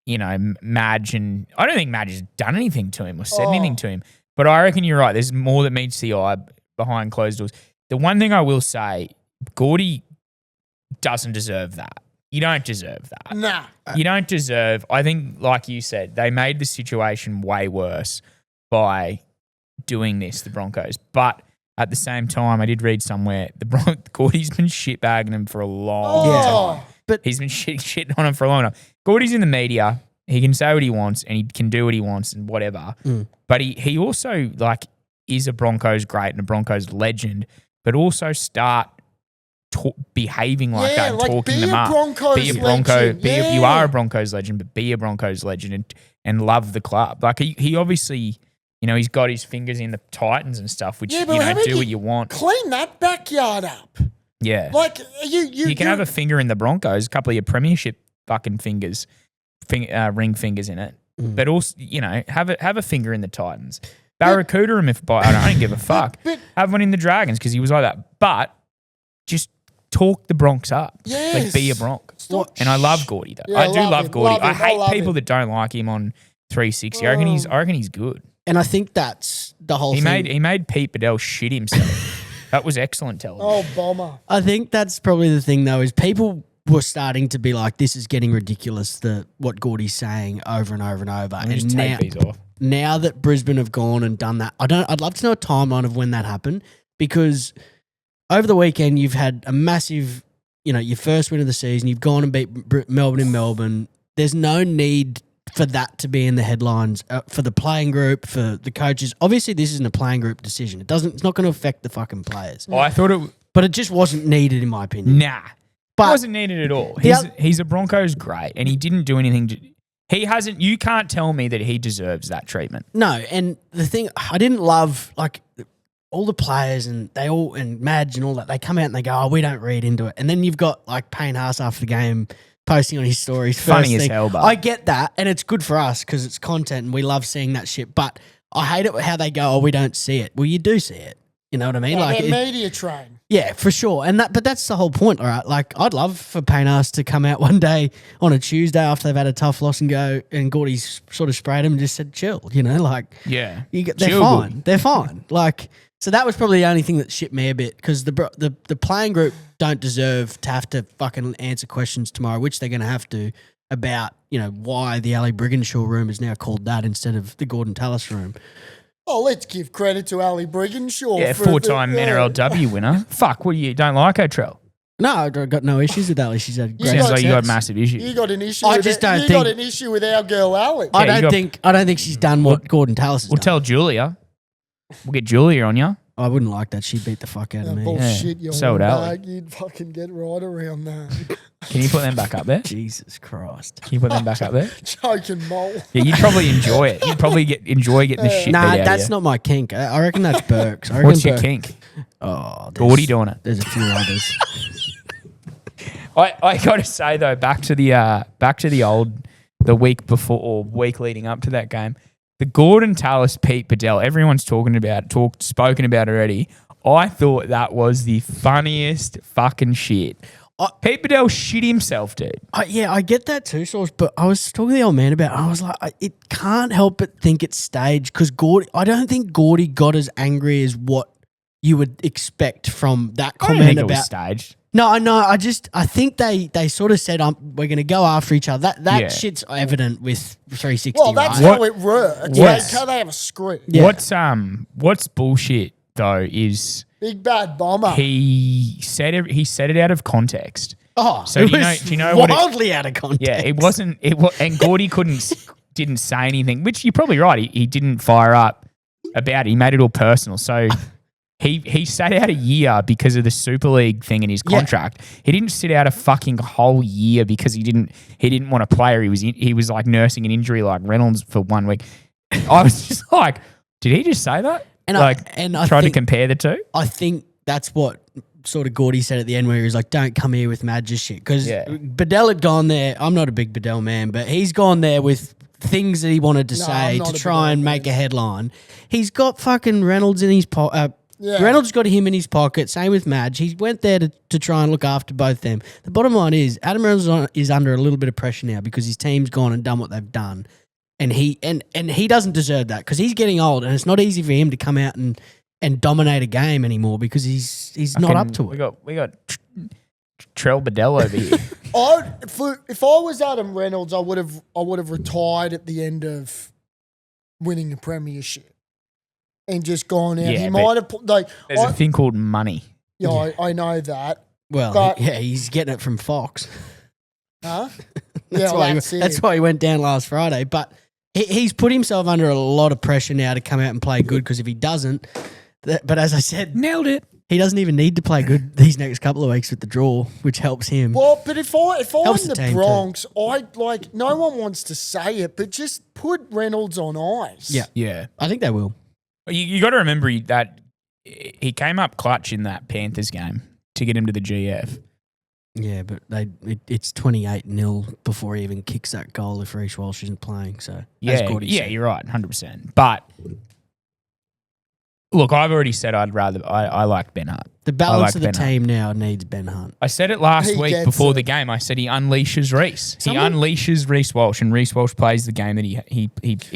Speaker 1: Madge and... I don't think Madge has done anything to him or said anything to him. But I reckon you're right. There's more that meets the eye behind closed doors. The one thing I will say, Gordy doesn't deserve that. You don't deserve that.
Speaker 2: Nah.
Speaker 1: You don't deserve... I think, like you said, they made the situation way worse by doing this, the Broncos. But at the same time, I did read somewhere, Gordy's been shitbagging him for a long time.
Speaker 4: But
Speaker 1: He's been shitting on him for a long time. Gordy's in the media. He can say what he wants and he can do what he wants and whatever. But he also, like, is a Broncos great and a Broncos legend, but also start behaving like that and
Speaker 2: like
Speaker 1: talking
Speaker 2: be
Speaker 1: them
Speaker 2: a
Speaker 1: up.
Speaker 2: Broncos
Speaker 1: Be a Bronco.
Speaker 2: legend.
Speaker 1: You are a Broncos legend, but be a Broncos legend and love the club. Like, he obviously... he's got his fingers in the Titans and stuff, which,
Speaker 2: Yeah, but
Speaker 1: do what you want.
Speaker 2: Clean that backyard up.
Speaker 1: Yeah.
Speaker 2: Like,
Speaker 1: you can have a finger in the Broncos, a couple of your premiership fucking fingers, ring fingers in it. But also, have a finger in the Titans. Barracuda him I don't give a fuck.
Speaker 2: But-
Speaker 1: have one in the Dragons because he was like that. But just talk the Bronx up.
Speaker 2: Yes.
Speaker 1: Like, be a Bronx.
Speaker 2: Stop.
Speaker 1: And I love Gordy, though.
Speaker 2: Yeah,
Speaker 1: I do love
Speaker 2: him,
Speaker 1: Gordy.
Speaker 2: love him,
Speaker 1: I hate
Speaker 2: love
Speaker 1: people
Speaker 2: him.
Speaker 1: that don't like him on 360. I reckon he's good.
Speaker 4: and I think that's the whole
Speaker 1: He
Speaker 4: thing.
Speaker 1: made Pete Bedell shit himself. That was excellent television.
Speaker 2: Oh, bomber.
Speaker 4: I think that's probably the thing though, is people were starting to be like, this is getting ridiculous, what Gordy's saying over and over and over.
Speaker 1: And just take these off.
Speaker 4: Now that Brisbane have gone and done that, I'd love to know a timeline of when that happened, because over the weekend you've had a massive, your first win of the season, you've gone and beat Melbourne in Melbourne. There's no need for that to be in the headlines, for the playing group, for the coaches. Obviously, this isn't a playing group decision. It's not going to affect the fucking players.
Speaker 1: I thought it...
Speaker 4: But it just wasn't needed, in my opinion.
Speaker 1: Nah.
Speaker 4: But
Speaker 1: It wasn't needed at all. He's a Broncos great, and he didn't do anything. He hasn't... You can't tell me that he deserves that treatment.
Speaker 4: No, and the thing I didn't love, like, all the players and Madge and all that, they come out and they go, oh, we don't read into it. And then you've got, like, Payne Haas after the game posting on his stories.
Speaker 1: Funny
Speaker 4: first
Speaker 1: as
Speaker 4: thing.
Speaker 1: hell, but...
Speaker 4: I get that, and it's good for us because it's content and we love seeing that shit. But I hate it how they go, oh, we don't see it. Well, you do see it. You know what I mean?
Speaker 2: Like
Speaker 4: Like,
Speaker 2: a media train.
Speaker 4: yeah, for sure. But that's the whole point, all right? Like, I'd love for Payne Haas to come out one day on a Tuesday after they've had a tough loss and go, and Gordy's sort of sprayed him and just said, chill, like,
Speaker 1: Yeah.
Speaker 4: they're
Speaker 1: Chill,
Speaker 4: fine.
Speaker 1: Gordy.
Speaker 4: They're fine. Like, so that was probably the only thing that shit me a bit, because the playing group don't deserve to have to fucking answer questions tomorrow, which they're going to have to, about, why the Ali Brigginshaw room is now called that instead of the Gordon Tallis room.
Speaker 2: Oh, let's give credit to Ali Brigginshaw.
Speaker 1: Yeah,
Speaker 2: for
Speaker 1: four-time
Speaker 2: the-
Speaker 1: NRLW winner. Fuck, what do you don't like her, Trell?
Speaker 4: No, I've got no issues with Ali. She's had great
Speaker 1: Sounds like you got
Speaker 4: success.
Speaker 1: massive issues.
Speaker 2: You got an issue.
Speaker 4: I
Speaker 2: with
Speaker 4: just
Speaker 2: it.
Speaker 4: don't
Speaker 2: you
Speaker 4: think-
Speaker 2: got an issue with our girl Ali.
Speaker 4: I
Speaker 1: Yeah, you
Speaker 4: don't think she's done what Gordon Tallis has
Speaker 1: We'll
Speaker 4: done.
Speaker 1: tell Julia. We'll get Julia on you.
Speaker 4: I wouldn't like that. She'd beat the fuck out of me.
Speaker 2: Bullshit,
Speaker 1: Yeah,
Speaker 2: you
Speaker 1: so would Ali.
Speaker 2: bag. You'd fucking get right around that.
Speaker 1: Can you put them back up there?
Speaker 4: Jesus Christ.
Speaker 1: Can you put them back up there?
Speaker 2: Choking mole.
Speaker 1: Yeah, you'd probably enjoy it. You'd probably enjoy getting the shit
Speaker 4: Nah,
Speaker 1: beat out
Speaker 4: that's
Speaker 1: of you.
Speaker 4: not my kink. I reckon that's Burke's. I reckon
Speaker 1: What's your
Speaker 4: Burke-
Speaker 1: kink?
Speaker 4: Oh,
Speaker 1: Gordy doing it.
Speaker 4: There's a few others.
Speaker 1: I got to say though, back to the week before or week leading up to that game, the Gordon Tallis Pete Bedell. Everyone's spoken about it already. I thought that was the funniest fucking shit. Pete Bedell shit himself, dude.
Speaker 4: Yeah, I get that too, Sauce, but I was talking to the old man about it. I was like, it can't help but think it's staged because I don't think Gordy got as angry as what you would expect from that
Speaker 1: I don't
Speaker 4: comment
Speaker 1: think it
Speaker 4: about.
Speaker 1: was staged.
Speaker 4: No, I think they sort of said we're going to go after each other. That
Speaker 1: Yeah.
Speaker 4: shit's evident with 360.
Speaker 2: Well, that's
Speaker 4: right?
Speaker 2: how it works.
Speaker 1: Yes.
Speaker 2: They have a script.
Speaker 4: Yeah.
Speaker 1: What's bullshit though is
Speaker 2: Big bad bomber.
Speaker 1: he said it out of context.
Speaker 4: Oh,
Speaker 1: So
Speaker 4: it
Speaker 1: do
Speaker 4: was
Speaker 1: you know what it-
Speaker 4: wildly out of context.
Speaker 1: Yeah, it wasn't. And Gordy didn't say anything, which you're probably right. He didn't fire up about it. He made it all personal. So he sat out a year because of the Super League thing in his contract. He didn't sit out a fucking whole year because he didn't want to play or he was like nursing an injury like Reynolds for 1 week. I was just like, did he just say that?
Speaker 4: And
Speaker 1: I tried to
Speaker 4: think-
Speaker 1: compare the two.
Speaker 4: I think that's what sort of Gordy said at the end where he was like, don't come here with Madge's shit. Because
Speaker 1: Yeah.
Speaker 4: Bedell had gone there. I'm not a big Bedell man, but he's gone there with things that he wanted to
Speaker 2: No,
Speaker 4: say
Speaker 2: I'm not
Speaker 4: to
Speaker 2: a
Speaker 4: try and
Speaker 2: Bedell
Speaker 4: make a headline. He's got fucking Reynolds in his pocket.
Speaker 2: Yeah.
Speaker 4: Reynolds got him in his pocket. Same with Madge. He went there to try and look after both them. The bottom line is Adam Reynolds is under a little bit of pressure now because his team's gone and done what they've done. And he doesn't deserve that because he's getting old and it's not easy for him to come out and dominate a game anymore because he's not up to
Speaker 1: We
Speaker 4: it.
Speaker 1: got Trell Bedell over here.
Speaker 2: If I was Adam Reynolds, I would have retired at the end of winning the premiership and just gone out.
Speaker 1: Yeah,
Speaker 2: He
Speaker 1: but
Speaker 2: might have like.
Speaker 1: There's a thing called money.
Speaker 2: I know that.
Speaker 4: Well,
Speaker 2: But-
Speaker 4: yeah, he's getting it from Fox.
Speaker 2: Huh?
Speaker 4: That's, why that's why he went down last Friday. But he's put himself under a lot of pressure now to come out and play good because if he doesn't, but as I said,
Speaker 1: Nailed it.
Speaker 4: he doesn't even need to play good these next couple of weeks with the draw, which helps him.
Speaker 2: Well, but if I'm
Speaker 4: Helps the
Speaker 2: the
Speaker 4: team too.
Speaker 2: Bronx, no one wants to say it, but just put Reynolds on ice.
Speaker 4: Yeah.
Speaker 1: Yeah.
Speaker 4: I think they will.
Speaker 1: You got to remember that he came up clutch in that Panthers game to get him to the GF.
Speaker 4: Yeah, but it's 28-0 before he even kicks that goal if Reece Walsh isn't playing. So as Gordy said.
Speaker 1: you're right, 100%. But look, I've already said I like Ben Hart.
Speaker 4: The balance
Speaker 1: like
Speaker 4: of the
Speaker 1: Ben Hunt.
Speaker 4: team now needs Ben Hunt.
Speaker 1: I said it last
Speaker 2: He
Speaker 1: week
Speaker 2: gets
Speaker 1: before
Speaker 2: it.
Speaker 1: the game. I said he unleashes Reece. He
Speaker 4: Someone-
Speaker 1: unleashes Reece Walsh, and Reece Walsh plays the game that he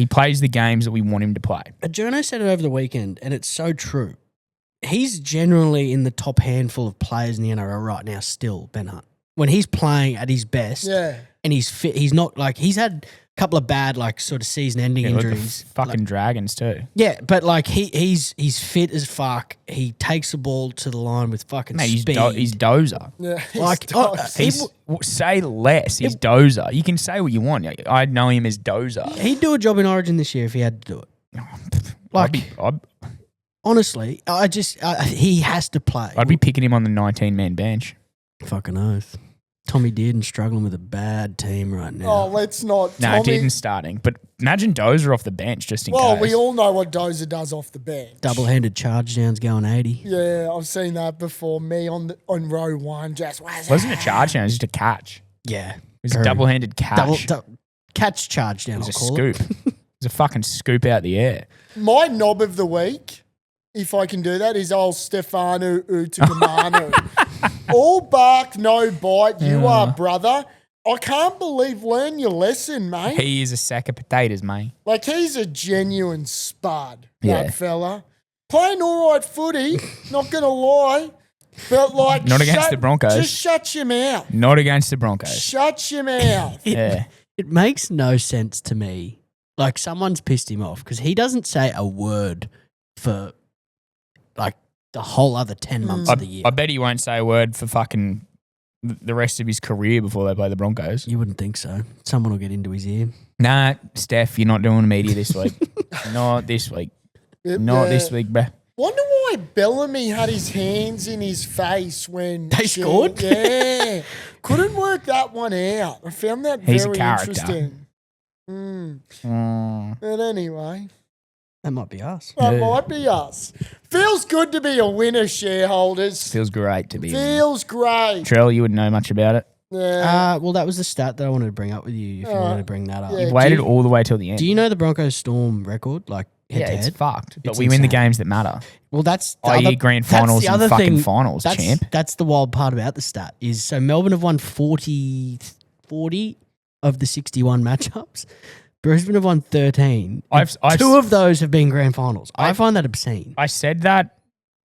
Speaker 1: plays the games that we want him to play.
Speaker 4: A journo said it over the weekend, and it's so true. He's generally in the top handful of players in the NRL right now still, Ben Hunt. When he's playing at his best
Speaker 2: Yeah.
Speaker 4: and he's fit, he's not like, he's had a couple of bad like sort of season-ending
Speaker 1: Yeah, like the
Speaker 4: injuries.
Speaker 1: fucking Dragons too.
Speaker 4: Yeah, but like he's fit as fuck. He takes the ball to the line with fucking
Speaker 1: Mate, he's
Speaker 4: speed.
Speaker 1: he's dozer.
Speaker 2: Yeah.
Speaker 4: Like,
Speaker 1: Say less. He's dozer. You can say what you want. I know him as dozer.
Speaker 4: he'd do a job in Origin this year if he had to do it. Like, honestly, he has to play.
Speaker 1: I'd be picking him on the 19-man bench.
Speaker 4: Fucking oath. Tommy Dearden struggling with a bad team right now.
Speaker 2: Oh, let's not.
Speaker 1: No,
Speaker 2: Tommy,
Speaker 1: Dearden's starting. But imagine Dozer off the bench just in
Speaker 2: well,
Speaker 1: case.
Speaker 2: we all know what Dozer does off the bench.
Speaker 4: Double-handed charge downs going 80.
Speaker 2: Yeah, I've seen that before. Me on row one, just
Speaker 1: Wasn't a charge down, it was just a catch.
Speaker 4: Yeah.
Speaker 1: It was a double-handed catch.
Speaker 4: Catch charge down,
Speaker 1: It was
Speaker 4: I'll
Speaker 1: a
Speaker 4: call it.
Speaker 1: scoop. It was a fucking scoop out the air.
Speaker 2: My knob of the week, if I can do that, is old Stefano Utakamanu. All bark, no bite. You are, brother. I can't believe, learn your lesson, mate.
Speaker 1: He is a sack of potatoes, mate.
Speaker 2: Like, he's a genuine spud,
Speaker 1: Yeah.
Speaker 2: that fella. Playing all right footy, not going to lie. But, like,
Speaker 1: Not against the Broncos.
Speaker 2: Just shut your mouth.
Speaker 1: Not against the Broncos.
Speaker 2: Shut your mouth.
Speaker 1: Yeah.
Speaker 4: It makes no sense to me. Like, someone's pissed him off because he doesn't say a word for, like, the whole other 10 months of the year.
Speaker 1: I bet he won't say a word for fucking the rest of his career before they play the Broncos.
Speaker 4: You wouldn't think so. Someone will get into his ear.
Speaker 1: Nah, Steph, you're not doing media this week. Not this week. Not this week, bruh.
Speaker 2: Wonder why Bellamy had his hands in his face when
Speaker 4: They scored?
Speaker 2: Yeah, couldn't work that one out. I found that
Speaker 1: He's a
Speaker 2: very
Speaker 1: character.
Speaker 2: interesting. But anyway,
Speaker 4: That might be us.
Speaker 2: that might be us. Feels good to be a winner, shareholders.
Speaker 1: Feels great to be.
Speaker 2: Feels great.
Speaker 1: Trell, you wouldn't know much about it.
Speaker 2: Yeah.
Speaker 4: Well, that was the stat that I wanted to bring up with you. If you wanted to bring that up,
Speaker 2: yeah.
Speaker 1: You've waited all the way till the end.
Speaker 4: do you know the Broncos Storm record, like head
Speaker 1: yeah,
Speaker 4: to
Speaker 1: it's
Speaker 4: head?
Speaker 1: fucked. But
Speaker 4: It's
Speaker 1: we win the
Speaker 4: insane.
Speaker 1: games that matter.
Speaker 4: Well, that's the
Speaker 1: i.e.
Speaker 4: other-
Speaker 1: grand
Speaker 4: that's the
Speaker 1: finals and
Speaker 4: other
Speaker 1: fucking
Speaker 4: thing.
Speaker 1: finals,
Speaker 4: that's,
Speaker 1: champ.
Speaker 4: That's the wild part about the stat is so Melbourne have won 40 of the 61 matchups. Brisbane have won 13.
Speaker 1: I've
Speaker 4: Two of those have been grand finals. I find that obscene.
Speaker 1: I said that.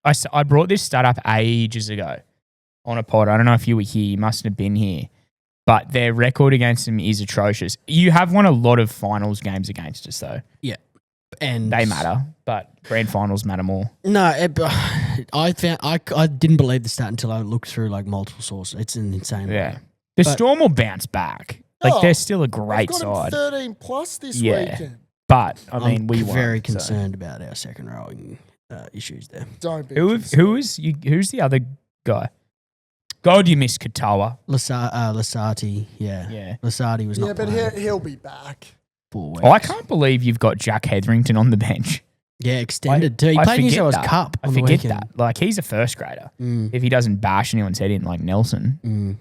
Speaker 1: I brought this stat up ages ago on a pod. I don't know if you were here. You mustn't have been here. But their record against them is atrocious. You have won a lot of finals games against us, though.
Speaker 4: Yeah. And
Speaker 1: They matter, but grand finals matter more.
Speaker 4: No, I didn't believe the stat until I looked through like multiple sources. It's an insane.
Speaker 1: Yeah. The
Speaker 4: But-
Speaker 1: Storm will bounce back. Like,
Speaker 2: Oh,
Speaker 1: they're still a great
Speaker 2: They've got him
Speaker 1: side.
Speaker 2: 13 plus this
Speaker 1: Yeah.
Speaker 2: weekend.
Speaker 1: But, I mean,
Speaker 4: I'm
Speaker 1: we won.
Speaker 4: very
Speaker 1: so.
Speaker 4: concerned about our second rowing issues there.
Speaker 2: Don't be.
Speaker 1: Who's the other guy? God, you miss Katoa.
Speaker 4: Lasati, yeah.
Speaker 1: Yeah.
Speaker 4: Lasati was
Speaker 2: Yeah,
Speaker 4: not
Speaker 2: but
Speaker 4: playing
Speaker 2: he'll be back.
Speaker 4: 4 weeks.
Speaker 1: Oh, I can't believe you've got Jack Hetherington on the bench.
Speaker 4: Yeah, extended too. He
Speaker 1: I
Speaker 4: played New
Speaker 1: forget
Speaker 4: South Wales
Speaker 1: that.
Speaker 4: Cup
Speaker 1: I
Speaker 4: on the
Speaker 1: forget
Speaker 4: weekend.
Speaker 1: that. Like, he's a first grader.
Speaker 4: Mm,
Speaker 1: If he doesn't bash anyone's head in like Nelson.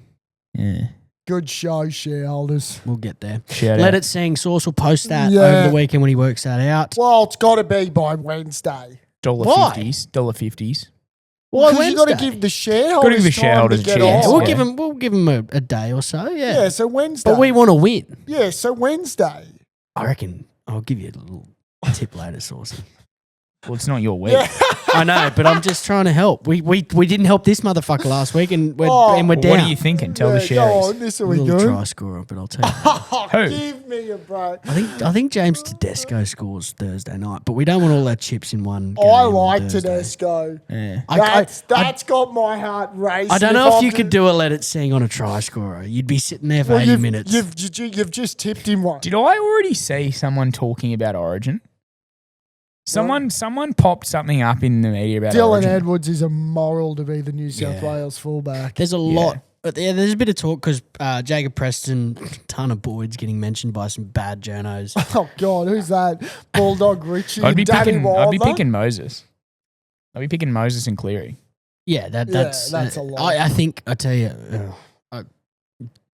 Speaker 1: Yeah.
Speaker 2: Good show, shareholders.
Speaker 4: we'll get there.
Speaker 1: Shout
Speaker 4: Let
Speaker 1: out.
Speaker 4: it sing. Sauce will post that
Speaker 2: Yeah.
Speaker 4: over the weekend when he works that out.
Speaker 2: Well, it's got to be by Wednesday.
Speaker 4: Why?
Speaker 1: $1.50s.
Speaker 4: Why
Speaker 2: Because you got to
Speaker 4: Wednesday?
Speaker 2: give the shareholders
Speaker 1: Gotta give the
Speaker 2: time
Speaker 1: shareholders
Speaker 2: to
Speaker 1: a
Speaker 2: get
Speaker 1: chance.
Speaker 2: on.
Speaker 4: We'll
Speaker 1: Yeah.
Speaker 4: give him a day or so. Yeah.
Speaker 2: Yeah, so Wednesday.
Speaker 4: But we want to win.
Speaker 2: Yeah, so Wednesday.
Speaker 4: I reckon I'll give you a little tip later, Saucy.
Speaker 1: Well, it's not your week.
Speaker 2: Yeah.
Speaker 4: I know, but I'm just trying to help. We didn't help this motherfucker last week, and we're
Speaker 2: Oh,
Speaker 4: and we're down.
Speaker 1: What are you thinking? Tell the
Speaker 2: Yeah, go
Speaker 1: sharers.
Speaker 2: on, this will
Speaker 4: A
Speaker 2: be
Speaker 4: little
Speaker 2: good.
Speaker 4: try scorer, but I'll tell you.
Speaker 2: Oh,
Speaker 1: Who?
Speaker 2: give me a break.
Speaker 4: I think James Tedesco scores Thursday night, but we don't want all our chips in one game.
Speaker 2: I
Speaker 4: on
Speaker 2: like
Speaker 4: Thursday.
Speaker 2: Tedesco.
Speaker 1: Yeah.
Speaker 2: That's got my heart racing.
Speaker 4: I don't know if you
Speaker 2: I'm
Speaker 4: could do a let it sing on a try scorer. You'd be sitting there for
Speaker 2: Well,
Speaker 4: 80 minutes.
Speaker 2: You've just tipped him one.
Speaker 1: Did I already see someone talking about Origin? Someone popped something up in the media about
Speaker 2: Dylan
Speaker 1: Origin.
Speaker 2: Edwards is immoral to be the New South
Speaker 4: Yeah.
Speaker 2: Wales fullback.
Speaker 4: There's a lot. But yeah, there's a bit of talk because Jacob Preston, ton of Boyd's getting mentioned by some bad journos.
Speaker 2: Oh God, who's that? Bulldog Richie
Speaker 1: I'd be
Speaker 2: and Danny
Speaker 1: picking
Speaker 2: Wilder.
Speaker 1: Moses. I'd be picking Moses and Cleary.
Speaker 4: Yeah, that's
Speaker 2: that's a lot.
Speaker 4: I think I tell you,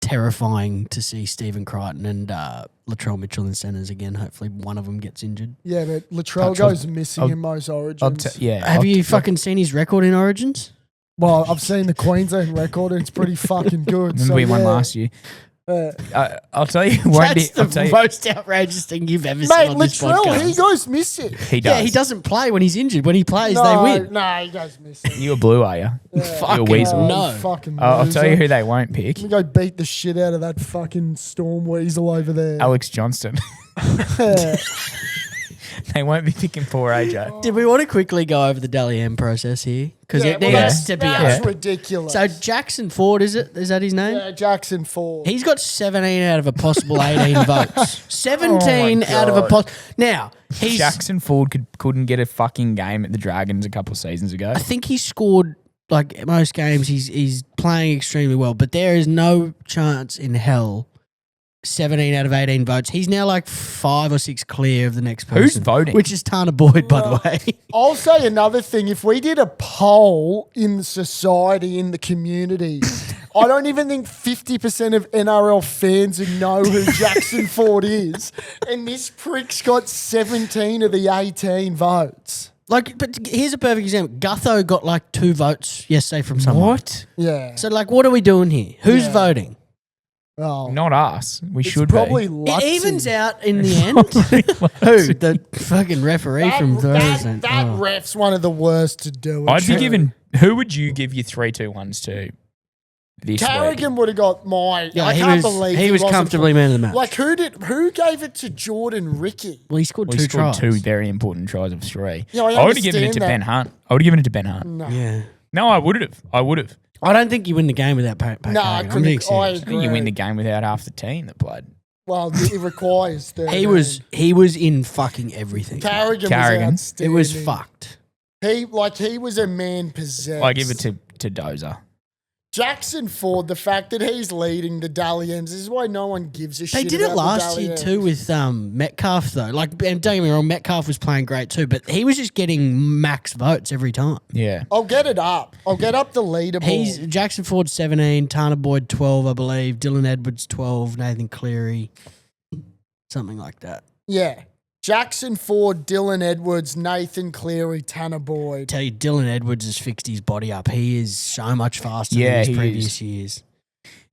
Speaker 4: terrifying to see Stephen Crichton and Latrell Mitchell in centres again. Hopefully, one of them gets injured.
Speaker 2: Yeah, but Latrell
Speaker 1: I'll-
Speaker 2: goes missing
Speaker 1: I'll-
Speaker 2: in most origins.
Speaker 4: Have you fucking seen his record in Origins?
Speaker 2: Well, I've seen the Queensland record and it's pretty fucking good.
Speaker 1: Remember
Speaker 2: So,
Speaker 1: we won
Speaker 2: yeah.
Speaker 1: last year.
Speaker 2: Uh,
Speaker 1: I'll tell you. Won't be,
Speaker 4: That's
Speaker 1: I'll tell
Speaker 4: the
Speaker 1: you.
Speaker 4: most outrageous thing you've ever seen
Speaker 2: mate,
Speaker 4: on this
Speaker 2: Latrell,
Speaker 4: podcast.
Speaker 2: he goes missing.
Speaker 1: He does.
Speaker 4: Yeah, he doesn't play when he's injured. When he plays, they
Speaker 2: No,
Speaker 4: win.
Speaker 2: no, he goes missing.
Speaker 1: You a blue, are you?
Speaker 4: Fucking
Speaker 1: weasel.
Speaker 4: no.
Speaker 2: Fucking
Speaker 1: I'll tell you
Speaker 2: loser.
Speaker 1: who they won't pick.
Speaker 2: Let me go beat the shit out of that fucking storm weasel over there.
Speaker 1: Alex Johnston. They won't be picking poor AJ.
Speaker 4: Did we want to quickly go over the Dally M process here? Because it
Speaker 2: well,
Speaker 4: needs to be
Speaker 2: that's
Speaker 4: up.
Speaker 2: ridiculous.
Speaker 4: So Jackson Ford, is that his name?
Speaker 2: yeah, Jackson Ford.
Speaker 4: He's got 17 out of a possible 18 votes. 17 out of a
Speaker 1: God.
Speaker 4: Now, he's.
Speaker 1: Jackson Ford couldn't get a fucking game at the Dragons a couple of seasons ago.
Speaker 4: I think he scored like most games. He's playing extremely well, but there is no chance in hell. 17 out of 18 votes. He's now like 5 or 6 clear of the next person.
Speaker 1: Who's voting?
Speaker 4: Which is Tana Boyd, by the way.
Speaker 2: I'll say another thing. If we did a poll in society, in the community, I don't even think 50% of NRL fans would know who Jackson Ford is. And this prick's got 17 of the 18 votes.
Speaker 4: Like, but here's a perfect example. Gutho got like 2 votes yesterday from someone.
Speaker 1: What?
Speaker 2: Yeah.
Speaker 4: So, like, what are we doing here? Who's
Speaker 2: Yeah.
Speaker 4: voting?
Speaker 2: Oh,
Speaker 1: Not us. We
Speaker 2: it's
Speaker 1: should
Speaker 2: probably
Speaker 1: be.
Speaker 2: Lutsy.
Speaker 4: It evens out in the end. Who? The fucking referee from Thursday.
Speaker 2: That
Speaker 4: Oh.
Speaker 2: ref's one of the worst to do it.
Speaker 1: I'd be giving. Who would you give your 3-2-1s to this week?
Speaker 2: Carrigan would have got my.
Speaker 4: Yeah,
Speaker 2: I
Speaker 4: he
Speaker 2: can't
Speaker 4: was,
Speaker 2: believe
Speaker 4: he was
Speaker 2: wasn't
Speaker 4: comfortably man of the match.
Speaker 2: Like who gave it to Jordan Ricky?
Speaker 4: Well, he scored
Speaker 1: We
Speaker 4: 2
Speaker 1: scored
Speaker 4: tries.
Speaker 1: 2 very important tries of 3.
Speaker 2: Yeah, I
Speaker 1: I would have given it
Speaker 2: understand
Speaker 1: to
Speaker 2: that.
Speaker 1: Ben Hunt. I would have given it to Ben Hunt.
Speaker 2: No,
Speaker 4: Yeah.
Speaker 1: No, I would have.
Speaker 4: I don't think you win the game without Pat
Speaker 2: no, I
Speaker 4: Carrigan. I'm being
Speaker 2: couldn't. I
Speaker 4: serious.
Speaker 1: I think you win the
Speaker 2: agree.
Speaker 1: game without half the team that played.
Speaker 2: Well, it requires 13.
Speaker 4: He was in fucking everything.
Speaker 2: Carrigan.
Speaker 1: Carrigan.
Speaker 2: Was
Speaker 4: It was
Speaker 2: outstanding.
Speaker 4: fucked.
Speaker 2: He was a man possessed.
Speaker 1: I give it to Dozer.
Speaker 2: Jackson Ford, the fact that he's leading the Dally M's, this is why no one gives a shit.
Speaker 4: They did it
Speaker 2: about
Speaker 4: last
Speaker 2: the
Speaker 4: year
Speaker 2: Dally
Speaker 4: too
Speaker 2: M's.
Speaker 4: with Metcalf though. Like, and don't get me wrong, Metcalf was playing great too, but he was just getting max votes every time.
Speaker 1: Yeah.
Speaker 2: I'll get it up. I'll get up the leaderboard.
Speaker 4: He's Jackson Ford 17, Tana Boyd 12, I believe, Dylan Edwards 12, Nathan Cleary, something like that.
Speaker 2: Yeah. Jackson Ford, Dylan Edwards, Nathan Cleary, Tanner Boyd.
Speaker 4: Tell you, Dylan Edwards has fixed his body up. He is so much faster
Speaker 1: Yeah,
Speaker 4: than his
Speaker 1: he
Speaker 4: previous
Speaker 1: is.
Speaker 4: years.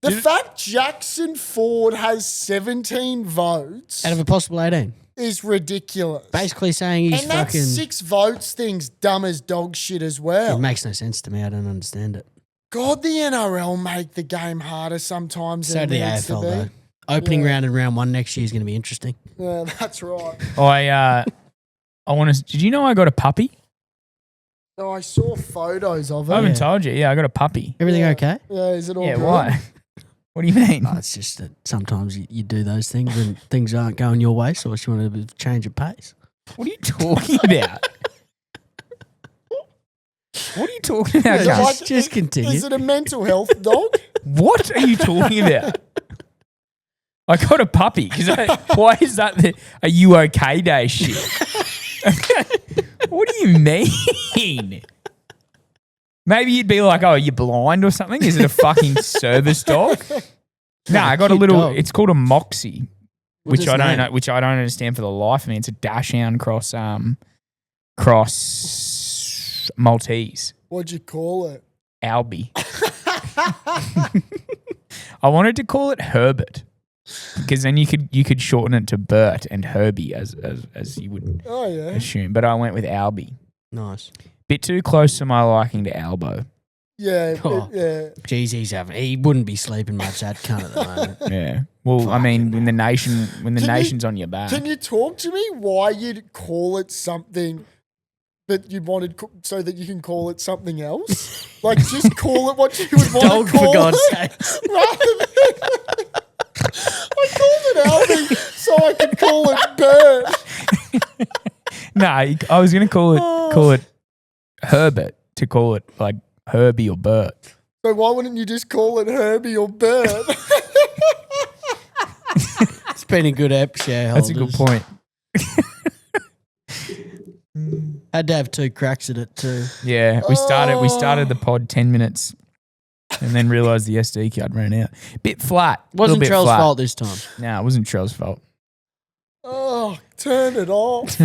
Speaker 2: The fact Jackson Ford has 17 votes
Speaker 4: Out of a possible 18.
Speaker 2: is ridiculous.
Speaker 4: Basically saying he's
Speaker 2: and that
Speaker 4: fucking...
Speaker 2: 6 votes thing's dumb as dog shit as well.
Speaker 4: It makes no sense to me. I don't understand it.
Speaker 2: God, the NRL make the game harder sometimes
Speaker 4: So
Speaker 2: than
Speaker 4: do
Speaker 2: it
Speaker 4: the
Speaker 2: needs
Speaker 4: AFL
Speaker 2: to be.
Speaker 4: though. Opening
Speaker 2: Yeah.
Speaker 4: round and round 1 next year is going to be interesting.
Speaker 2: Yeah, that's right.
Speaker 1: I want to. Did you know I got a puppy?
Speaker 2: Oh, I saw photos of it.
Speaker 1: I haven't told you. Yeah, I got a puppy.
Speaker 4: Everything
Speaker 2: Yeah.
Speaker 4: okay?
Speaker 2: Yeah, is it all
Speaker 1: Yeah,
Speaker 2: good?
Speaker 1: why? What do you mean?
Speaker 4: Oh, it's just that sometimes you do those things when things aren't going your way, so you want to change of pace.
Speaker 1: What are you talking about? What are you talking about,
Speaker 2: Is it
Speaker 1: Gus?
Speaker 4: Just continue.
Speaker 2: Is it a mental health dog?
Speaker 1: What are you talking about? I got a puppy. Why is that a you okay day shit? What do you mean? Maybe you'd be like, oh, you're blind or something? Is it a fucking service dog? No, I got a
Speaker 4: cute
Speaker 1: little,
Speaker 4: dog.
Speaker 1: it's called a Moxie,
Speaker 4: What's
Speaker 1: which
Speaker 4: its
Speaker 1: I don't
Speaker 4: name?
Speaker 1: know, which I don't understand for the life of me. It's a dachshund cross Maltese.
Speaker 2: What'd you call it?
Speaker 1: Albie. I wanted to call it Herbert because then you could shorten it to Bert and Herbie as you would
Speaker 2: Oh, yeah.
Speaker 1: assume. But I went with Albie.
Speaker 4: Nice.
Speaker 1: Bit too close to my liking to Albo.
Speaker 2: Yeah,
Speaker 4: Oh.
Speaker 2: yeah.
Speaker 4: Jeez, he wouldn't be sleeping much, that cunt at the moment.
Speaker 1: Yeah. Well, I mean, when the nation's on your back.
Speaker 2: Can you talk to me why you'd call it something that you wanted so that you can call it something else? Like, just call it what you would want
Speaker 4: Dog,
Speaker 2: to call
Speaker 4: for God's
Speaker 2: it.
Speaker 4: sake.
Speaker 2: Rather than I called it Albie so I could call it Bert.
Speaker 1: No, I was going to call it Herbert to call it like Herbie or Bert.
Speaker 2: So why wouldn't you just call it Herbie or Bert?
Speaker 4: It's been a good ep, shareholders.
Speaker 1: That's a good point.
Speaker 4: Had to have 2 cracks at it too.
Speaker 1: Yeah, we started the pod 10 minutes and then realised the SD card ran out. Bit flat.
Speaker 4: Wasn't
Speaker 1: Trell's
Speaker 4: Trell's fault this time.
Speaker 1: No, it wasn't Trell's fault.
Speaker 2: Oh, turn it off.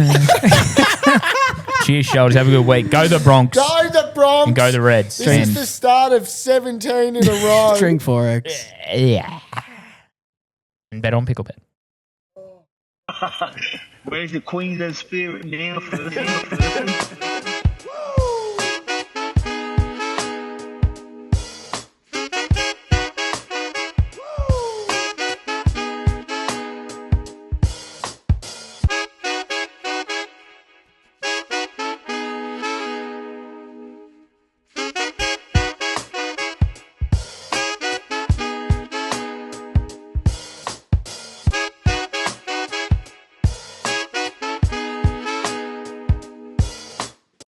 Speaker 1: Cheers, shoulders. Have a good week. Go the Bronx
Speaker 2: Go the Bronx.
Speaker 1: and go the Reds.
Speaker 2: This is the start of 17 in a row.
Speaker 4: String 4X.
Speaker 1: Yeah. And bet on Pickle Bet.
Speaker 3: Where's the Queensland spirit now?